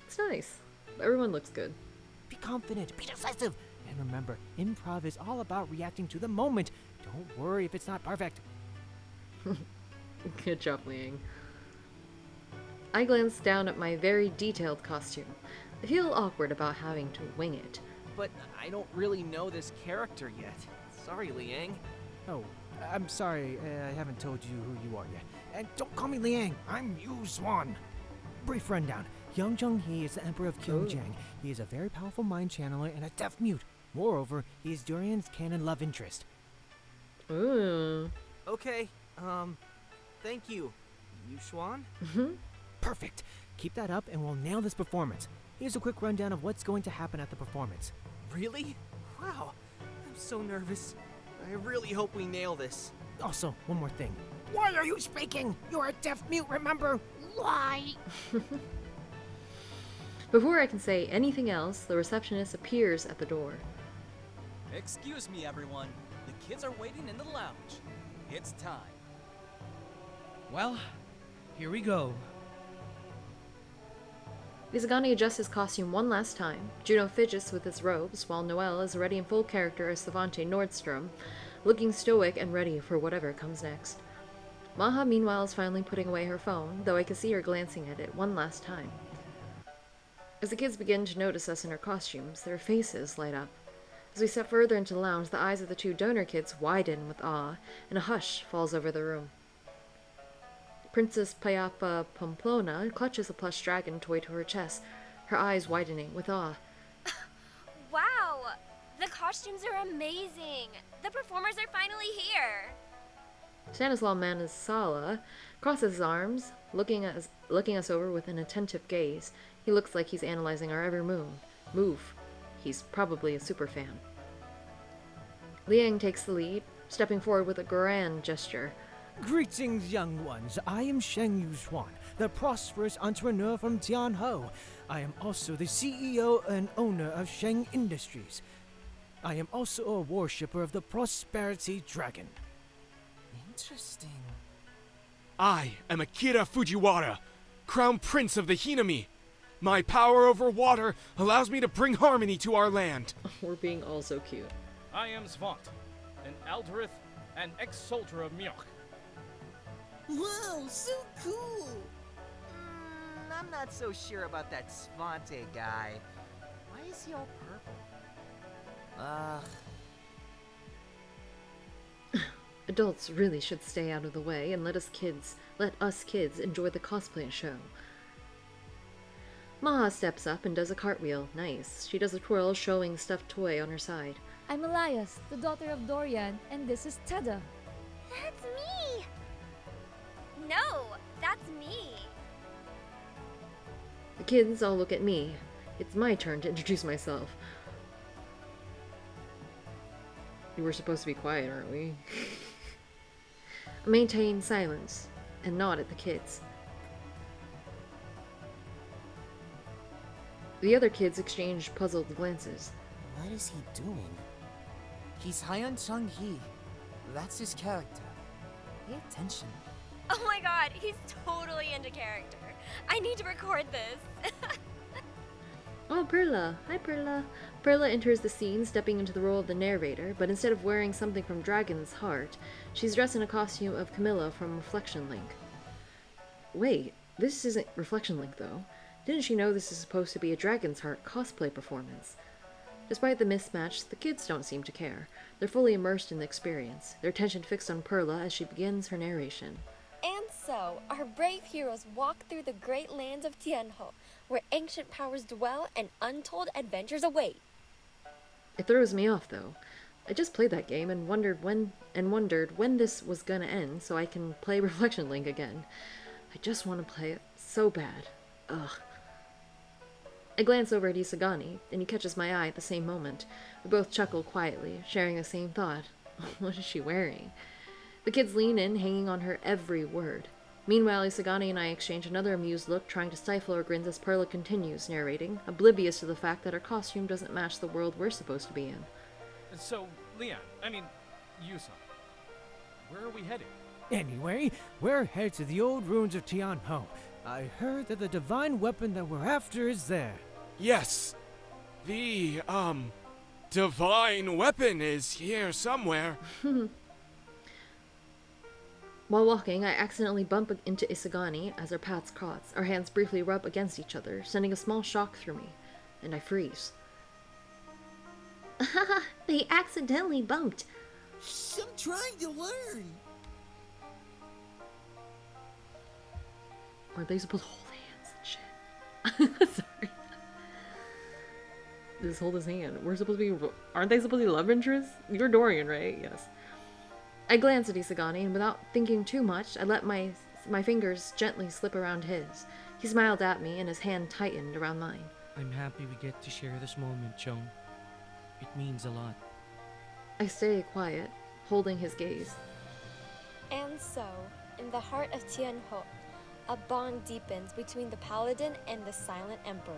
It's nice. Everyone looks good. Be confident, be decisive. And remember, improv is all about reacting to the moment. Don't worry if it's not perfect. Good job, Liang. I glance down at my very detailed costume. I feel awkward about having to wing it. But I don't really know this character yet. Sorry, Liang. Oh, I'm sorry, I haven't told you who you are yet. And don't call me Liang, I'm Yu Swan. Brief rundown. Young Jung-hee is the Emperor of Kyungjiang. He is a very powerful mind channeler and a deaf mute. Moreover, he is Durian's canon love interest. Ooh. Okay, thank you. Yuxuan? Perfect. Keep that up and we'll nail this performance. Here's a quick rundown of what's going to happen at the performance. Really? Wow, I'm so nervous. I really hope we nail this. Also, one more thing. Why are you speaking? You're a deaf mute, remember? Why? Before I can say anything else, the receptionist appears at the door. Excuse me, everyone. The kids are waiting in the lounge. It's time. Well, here we go. Izagani adjusts his costume one last time. Juno fidgets with his robes, while Noelle is ready in full character as Savante Nordstrom, looking stoic and ready for whatever comes next. Maha, meanwhile, is finally putting away her phone, though I can see her glancing at it one last time. As the kids begin to notice us in our costumes, their faces light up. As we step further into the lounge, the eyes of the two donor kids widen with awe, and a hush falls over the room. Princess Payapa Pamplona clutches a plush dragon toy to her chest, her eyes widening with awe. Wow! The costumes are amazing! The performers are finally here! Stanislaw Manasala crosses his arms, looking us over with an attentive gaze. He looks like he's analyzing our every move. He's probably a superfan. Liang takes the lead, stepping forward with a grand gesture. Greetings, young ones. I am Sheng Yushuan, the prosperous entrepreneur from Tianhou. I am also the CEO and owner of Sheng Industries. I am also a worshipper of the Prosperity Dragon. Interesting. I am Akira Fujiwara, Crown Prince of the Hinami. My power over water allows me to bring harmony to our land. We're being all so cute. I am Svant, an Alderith and ex-soldier of Mjok. Wow, so cool! I'm not so sure about that Svante guy. Why is he all purple? Adults really should stay out of the way and let us kids enjoy the cosplay show. Maha steps up and does a cartwheel. Nice. She does a twirl, showing stuffed toy on her side. I'm Elias, the daughter of Dorian, and this is Teda. That's me! No, that's me. The kids all look at me. It's my turn to introduce myself. We're supposed to be quiet, aren't we? I maintain silence and nod at the kids. The other kids exchange puzzled glances. What is he doing? He's Hyan Chung-hee. That's his character. Pay attention. Oh my god, he's totally into character. I need to record this. Oh, Perla. Hi, Perla. Perla enters the scene, stepping into the role of the narrator, but instead of wearing something from Dragon's Heart, she's dressed in a costume of Camilla from Reflection Link. Wait, this isn't Reflection Link, though. Didn't she know this is supposed to be a Dragon's Heart cosplay performance? Despite the mismatch, the kids don't seem to care. They're fully immersed in the experience, their attention fixed on Perla as she begins her narration. And so, our brave heroes walk through the great lands of Tianho, where ancient powers dwell and untold adventures await. It throws me off, though. I just played that game and wondered when this was gonna end so I can play Reflection Link again. I just want to play it so bad. Ugh. I glance over at Isagani, and he catches my eye at the same moment. We both chuckle quietly, sharing the same thought. What is she wearing? The kids lean in, hanging on her every word. Meanwhile, Isagani and I exchange another amused look, trying to stifle our grins as Perla continues narrating, oblivious to the fact that her costume doesn't match the world we're supposed to be in. So, Yusun, where are we headed? Anyway, we're headed to the old ruins of Tianho. I heard that the divine weapon that we're after is there. Yes. The, divine weapon is here somewhere. While walking, I accidentally bump into Isagani as our paths cross. Our hands briefly rub against each other, sending a small shock through me, and I freeze. They accidentally bumped. I'm trying to learn. Aren't they supposed to hold hands and shit? Sorry. Just hold his hand. We're supposed to be... Aren't they supposed to be love interests? You're Dorian, right? Yes. I glance at Isagani, and without thinking too much, I let my fingers gently slip around his. He smiled at me, and his hand tightened around mine. I'm happy we get to share this moment, Chung. It means a lot. I stay quiet, holding his gaze. And so, in the heart of Tianho, a bond deepens between the paladin and the silent emperor.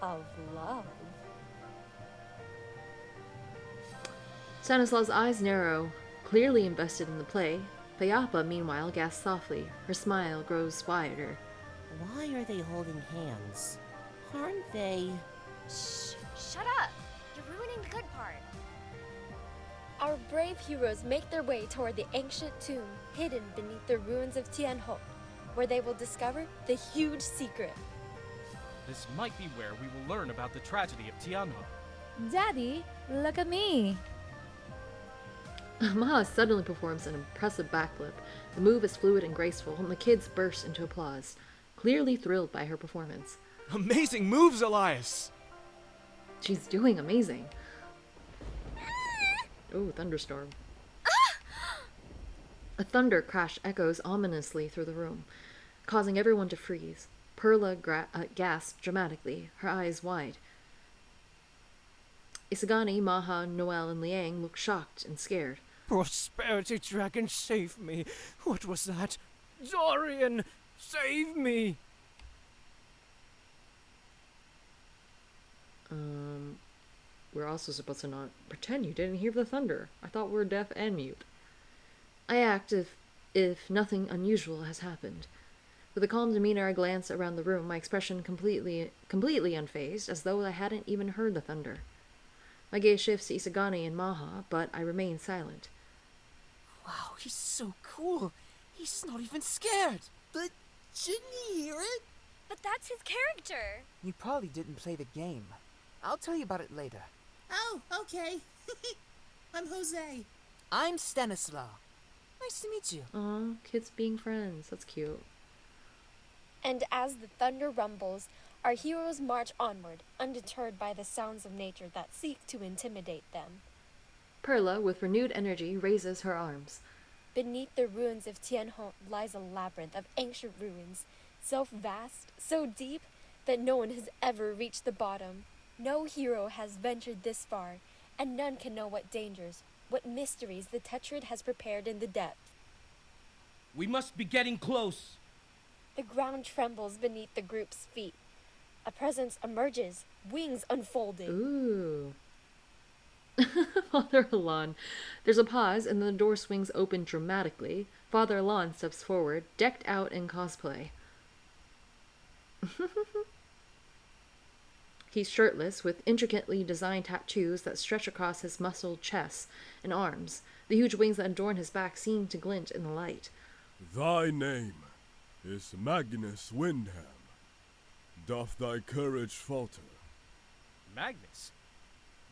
Of love. Stanislaus' eyes narrow, clearly invested in the play. Payapa, meanwhile, gasps softly. Her smile grows wider. Why are they holding hands? Aren't they... Shh! Shut up! You're ruining the good part. Our brave heroes make their way toward the ancient tomb hidden beneath the ruins of Tianho, where they will discover the huge secret. This might be where we will learn about the tragedy of Tianho. Daddy, look at me. Maha suddenly performs an impressive backflip. The move is fluid and graceful, and the kids burst into applause, clearly thrilled by her performance. Amazing moves, Elias! She's doing amazing. Oh, thunderstorm. A thunder crash echoes ominously through the room, causing everyone to freeze. Perla gasps dramatically, her eyes wide. Isagani, Maha, Noel, and Liang look shocked and scared. Prosperity Dragon, save me! What was that? Dorian, save me! We're also supposed to not pretend you didn't hear the thunder. I thought we were deaf and mute. I act if nothing unusual has happened. With a calm demeanor, I glance around the room, my expression completely unfazed, as though I hadn't even heard the thunder. My gaze shifts to Isagani and Maha, but I remain silent. Wow, he's so cool. He's not even scared. But shouldn't he hear it? But that's his character. You probably didn't play the game. I'll tell you about it later. Oh, okay. I'm Jose. I'm Stanislaw. Nice to meet you. Aw, kids being friends. That's cute. And as the thunder rumbles, our heroes march onward, undeterred by the sounds of nature that seek to intimidate them. Perla, with renewed energy, raises her arms. Beneath the ruins of Tianho lies a labyrinth of ancient ruins, so vast, so deep, that no one has ever reached the bottom. No hero has ventured this far, and none can know what dangers, what mysteries the Tetrad has prepared in the depth. We must be getting close. The ground trembles beneath the group's feet. A presence emerges, wings unfolding. Ooh. Father Alon. There's a pause, and then the door swings open dramatically. Father Alon steps forward, decked out in cosplay. He's shirtless, with intricately designed tattoos that stretch across his muscled chest and arms. The huge wings that adorn his back seem to glint in the light. Thy name is Magnus Windham. Doth thy courage falter? Magnus,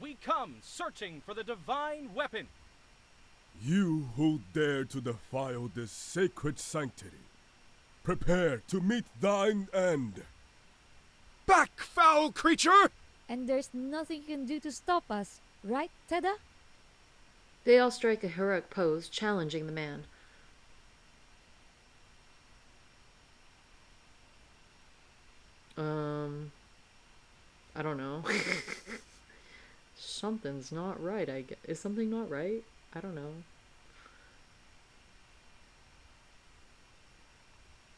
we come searching for the divine weapon. You who dare to defile this sacred sanctity, prepare to meet thine end. Back, foul creature! And there's nothing you can do to stop us, right, Teda? They all strike a heroic pose, challenging the man. I don't know. Something's not right, I guess. Is something not right? I don't know.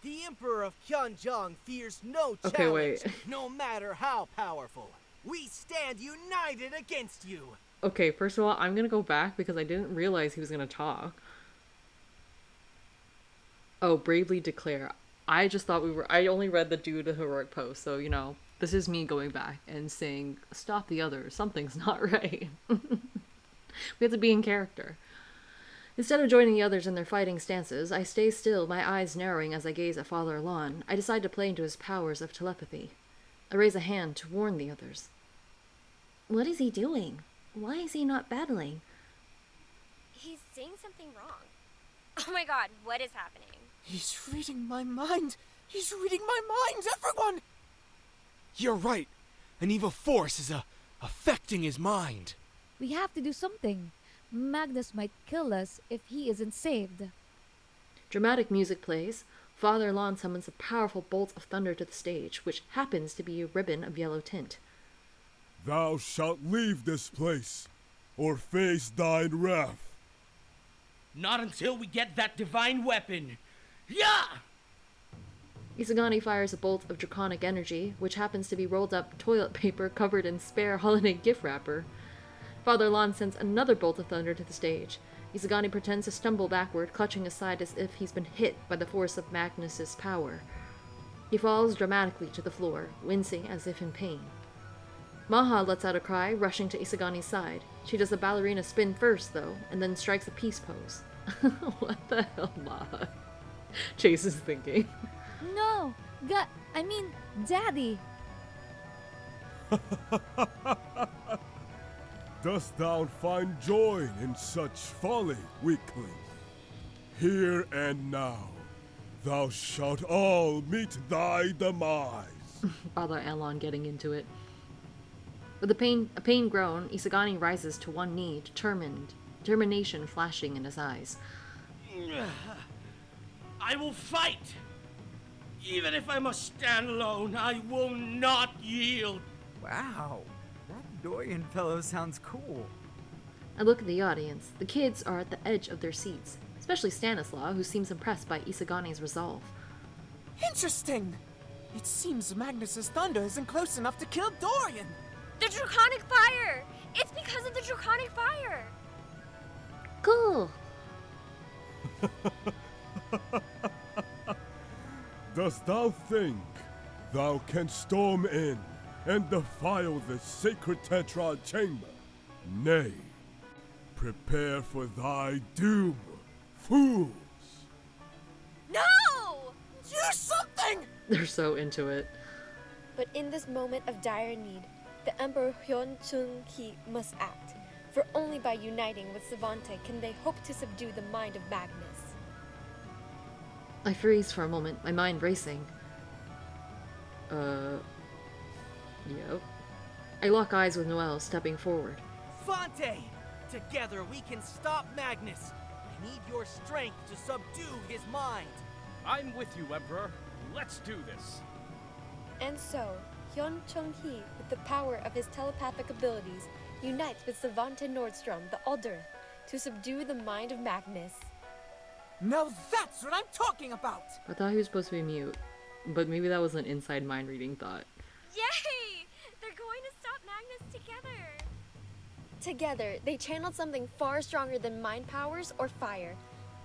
The Emperor of Hyunjong fears no challenge, Okay, wait. no matter how powerful. We stand united against you. Okay, first of all, I'm gonna go back because I didn't realize he was gonna talk. Oh, bravely declare. I just thought I only read the do the heroic pose, so, you know, this is me going back and saying, stop the others, something's not right. We have to be in character. Instead of joining the others in their fighting stances, I stay still, my eyes narrowing as I gaze at Father Alon. I decide to play into his powers of telepathy. I raise a hand to warn the others. What is he doing? Why is he not battling? He's saying something wrong. Oh my god, what is happening? He's reading my mind! He's reading my mind, everyone! You're right. An evil force is affecting his mind. We have to do something. Magnus might kill us if he isn't saved. Dramatic music plays. Father Alon summons a powerful bolt of thunder to the stage, which happens to be a ribbon of yellow tint. Thou shalt leave this place, or face thine wrath. Not until we get that divine weapon. Yeah! Isagani fires a bolt of draconic energy, which happens to be rolled up toilet paper covered in spare holiday gift wrapper. Father Alon sends another bolt of thunder to the stage. Isagani pretends to stumble backward, clutching his side as if he's been hit by the force of Magnus's power. He falls dramatically to the floor, wincing as if in pain. Maha lets out a cry, rushing to Isagani's side. She does a ballerina spin first, though, and then strikes a peace pose. What the hell, Maha? Chase is thinking. No! Daddy! Dost thou find joy in such folly, weakling? Here and now, thou shalt all meet thy demise. Father Alon getting into it. With a pain groan, Isagani rises to one knee, determination flashing in his eyes. I will fight! Even if I must stand alone, I will not yield! Wow, that Dorian fellow sounds cool. I look at the audience. The kids are at the edge of their seats, especially Stanislaw, who seems impressed by Isagani's resolve. Interesting! It seems Magnus's thunder isn't close enough to kill Dorian! The draconic fire! It's because of the draconic fire! Cool! Dost thou think thou canst storm in and defile the sacred Tetrad chamber? Nay, prepare for thy doom, fools! No! Do something! They're so into it. But in this moment of dire need, the Emperor Hyun Chung-hee must act, for only by uniting with Savante can they hope to subdue the mind of Magnus. I freeze for a moment, my mind racing. Yep. I lock eyes with Noel, stepping forward. Fonte! Together we can stop Magnus. I need your strength to subdue his mind. I'm with you, Emperor. Let's do this. And so, Hyun Chung-hee, with the power of his telepathic abilities, unites with Savante Nordstrom, the Alder, to subdue the mind of Magnus. Now that's what I'm talking about! I thought he was supposed to be mute, but maybe that was an inside mind reading thought. Yay! They're going to stop Magnus together! Together, they channeled something far stronger than mind powers or fire.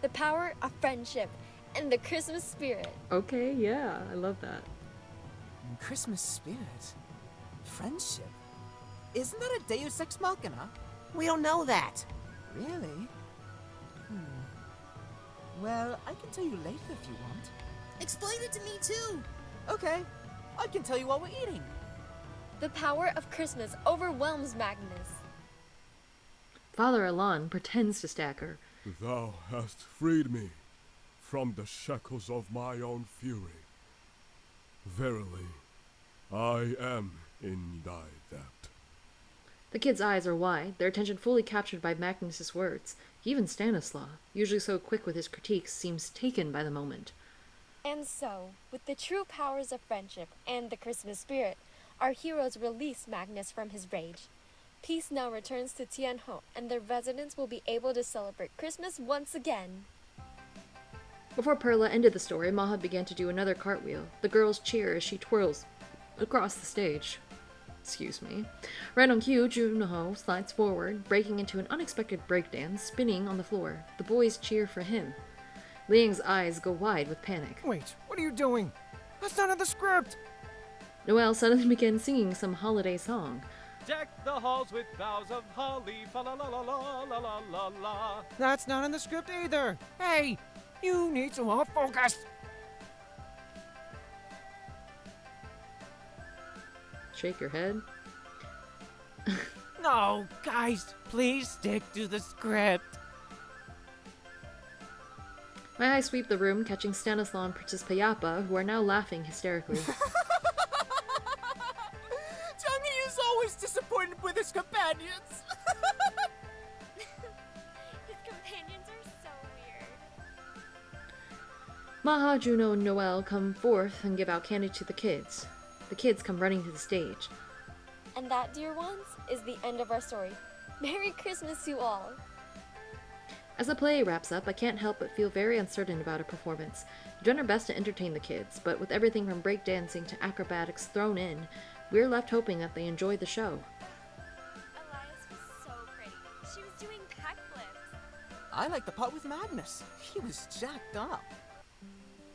The power of friendship and the Christmas spirit. Okay, yeah, I love that. Christmas spirit? Friendship? Isn't that a Deus Ex Machina? We don't know that. Really? Well, I can tell you later if you want. Explain it to me too. Okay, I can tell you while we're eating. The power of Christmas overwhelms Magnus. Father Alon pretends to stagger. Thou hast freed me from the shackles of my own fury. Verily, I am in thy debt. The kids' eyes are wide, their attention fully captured by Magnus's words. Even Stanislaw, usually so quick with his critiques, seems taken by the moment. And so, with the true powers of friendship and the Christmas spirit, our heroes release Magnus from his rage. Peace now returns to Tianho, and the residents will be able to celebrate Christmas once again. Before Perla ended the story, Maha began to do another cartwheel. The girls cheer as she twirls across the stage. Excuse me. Right on cue, Junho slides forward, breaking into an unexpected breakdance, spinning on the floor. The boys cheer for him. Liang's eyes go wide with panic. Wait, what are you doing? That's not in the script! Noelle suddenly begins singing some holiday song. Deck the halls with boughs of holly, fa la la la la la la la la. That's not in the script either! Hey! You need some more focus! Shake your head. No, guys, please stick to the script. My eyes sweep the room, catching Stanislaw and Princess Payapa, who are now laughing hysterically. Chang'e is always disappointed with his companions. His companions are so weird. Maha, Juno, and Noelle come forth and give out candy to the kids. The kids come running to the stage. And that, dear ones, is the end of our story. Merry Christmas to all! As the play wraps up, I can't help but feel very uncertain about our performance. We've done our best to entertain the kids, but with everything from breakdancing to acrobatics thrown in, we're left hoping that they enjoy the show. Elias was so pretty. She was doing backflips. I like the part with Magnus. He was jacked up.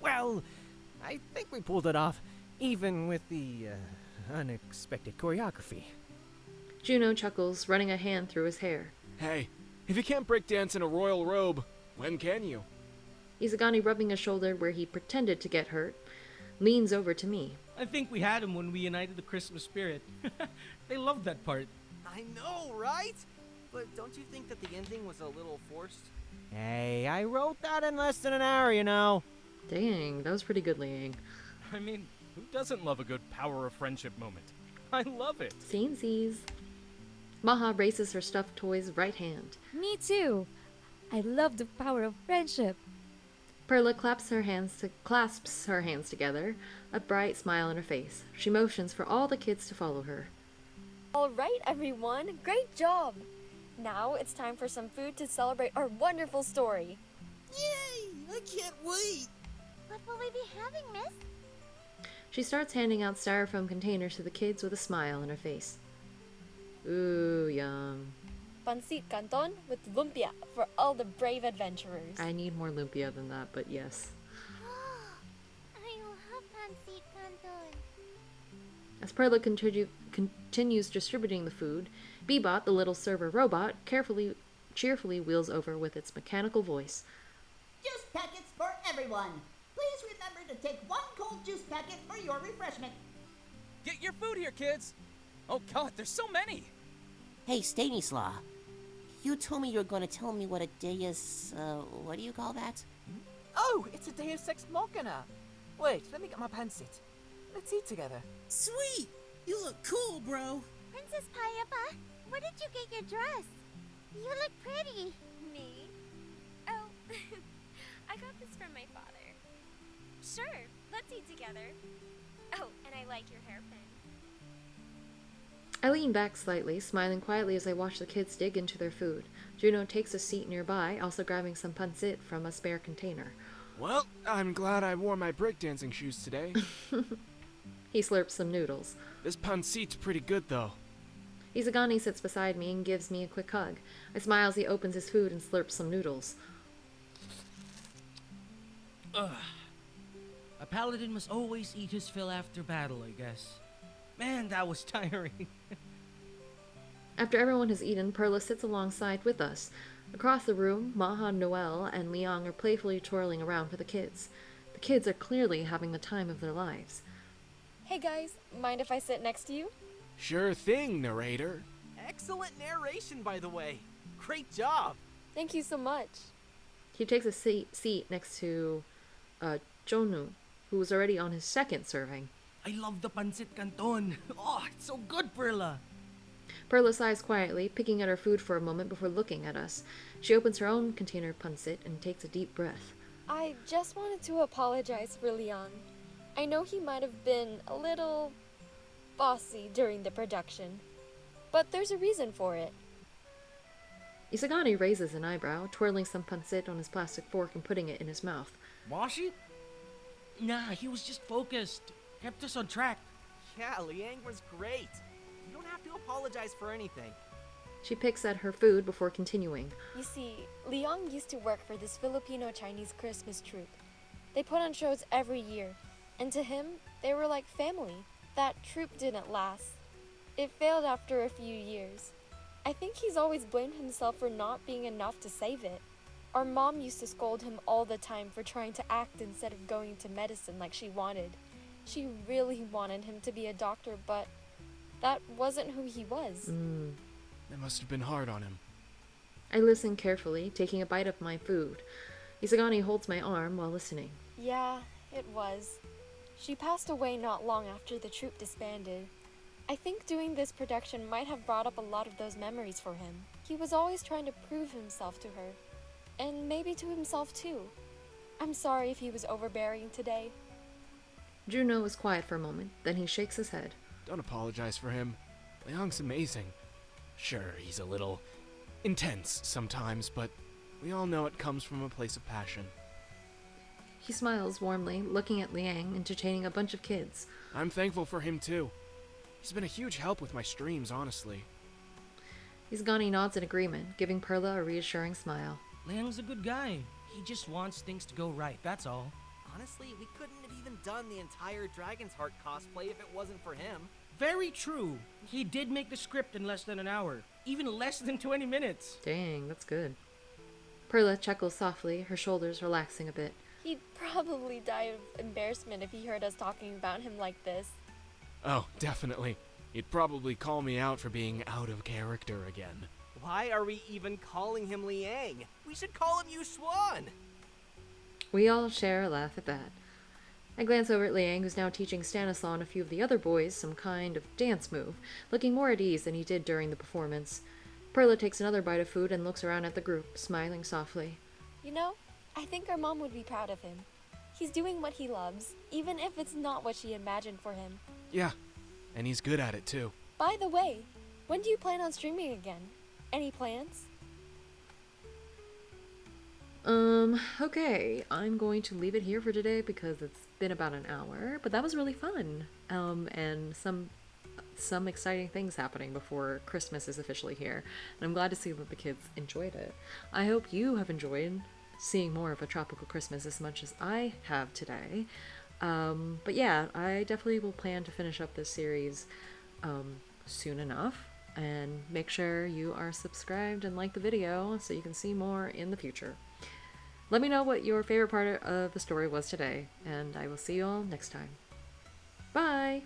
Well, I think we pulled it off, even with the unexpected choreography. Juno chuckles, running a hand through his hair. Hey, if you can't break dance in a royal robe, when can you? Izagani, rubbing a shoulder where he pretended to get hurt, leans over to me. I think we had him when we united the Christmas spirit. They loved that part. I know, right? But don't you think that the ending was a little forced? Hey, I wrote that in less than an hour, you know. Dang, that was pretty good, Liang. I mean, who doesn't love a good power of friendship moment? I love it. Samesies. Maha races her stuffed toy's right hand. Me too. I love the power of friendship. Perla clasps her hands together, a bright smile on her face. She motions for all the kids to follow her. All right, everyone. Great job. Now it's time for some food to celebrate our wonderful story. Yay! I can't wait. What will we be having, miss? She starts handing out styrofoam containers to the kids with a smile on her face. Ooh, yum. Pancit canton with lumpia for all the brave adventurers. I need more lumpia than that, but yes. I love pancit canton. As Perla continues distributing the food, Bebot, the little server robot, cheerfully wheels over with its mechanical voice. Juice packets for everyone. Please remember to take one cold juice packet for your refreshment. Get your food here, kids! Oh god, there's so many! Hey, Stanislaw. You told me you were going to tell me what a Deus, what do you call that? Oh, it's a Deus Ex Machina. Wait, let me get my pancit. Let's eat together. Sweet! You look cool, bro. Princess Payapa, where did you get your dress? You look pretty. Me? Oh, I got this from my father. Sure, let's eat together. Oh, and I like your hairpin. I lean back slightly, smiling quietly as I watch the kids dig into their food. Juno takes a seat nearby, also grabbing some pancit from a spare container. Well, I'm glad I wore my breakdancing shoes today. He slurps some noodles. This pancit's pretty good, though. Izagani sits beside me and gives me a quick hug. I smile as he opens his food and slurps some noodles. Ugh. A paladin must always eat his fill after battle, I guess. Man, that was tiring. After everyone has eaten, Perla sits alongside with us. Across the room, Maha, Noel, and Liang are playfully twirling around with the kids. The kids are clearly having the time of their lives. Hey guys, mind if I sit next to you? Sure thing, narrator. Excellent narration, by the way. Great job. Thank you so much. He takes a seat next to Jonu, who was already on his second serving. I love the pancit canton. Oh, it's so good, Perla. Perla sighs quietly, picking at her food for a moment before looking at us. She opens her own container of pancit and takes a deep breath. I just wanted to apologize for Liang. I know he might have been a little bossy during the production, but there's a reason for it. Isagani raises an eyebrow, twirling some pancit on his plastic fork and putting it in his mouth. Bossy? Nah, he was just focused. Kept us on track. Yeah, Liang was great. You don't have to apologize for anything. She picks at her food before continuing. You see, Liang used to work for this Filipino-Chinese Christmas troupe. They put on shows every year, and to him, they were like family. That troupe didn't last. It failed after a few years. I think he's always blamed himself for not being enough to save it. Our mom used to scold him all the time for trying to act instead of going to medicine like she wanted. She really wanted him to be a doctor, but that wasn't who he was. That must have been hard on him. I listen carefully, taking a bite of my food. Isagani holds my arm while listening. Yeah, it was. She passed away not long after the troupe disbanded. I think doing this production might have brought up a lot of those memories for him. He was always trying to prove himself to her. And maybe to himself too. I'm sorry if he was overbearing today. Juno is quiet for a moment, then he shakes his head. Don't apologize for him. Liang's amazing. Sure, he's a little intense sometimes, but we all know it comes from a place of passion. He smiles warmly, looking at Liang, entertaining a bunch of kids. I'm thankful for him too. He's been a huge help with my streams, honestly. Isagani nods in agreement, giving Perla a reassuring smile. Liang's a good guy. He just wants things to go right, that's all. Honestly, we couldn't have even done the entire Dragon's Heart cosplay if it wasn't for him. Very true. He did make the script in less than an hour. Even less than 20 minutes. Dang, that's good. Perla chuckles softly, her shoulders relaxing a bit. He'd probably die of embarrassment if he heard us talking about him like this. Oh, definitely. He'd probably call me out for being out of character again. Why are we even calling him Liang? We should call him Yusuan. We all share a laugh at that. I glance over at Liang, who's now teaching Stanislaw and a few of the other boys some kind of dance move, looking more at ease than he did during the performance. Perla takes another bite of food and looks around at the group, smiling softly. You know, I think our mom would be proud of him. He's doing what he loves, even if it's not what she imagined for him. Yeah, and he's good at it too. By the way, when do you plan on streaming again? Any plans? Okay, I'm going to leave it here for today because it's been about an hour, but that was really fun. And some exciting things happening before Christmas is officially here. And I'm glad to see that the kids enjoyed it. I hope you have enjoyed seeing more of A Tropical Christmas as much as I have today. But yeah, I definitely will plan to finish up this series soon enough. And make sure you are subscribed and like the video so you can see more in the future. Let me know what your favorite part of the story was today, and I will see you all next time. Bye!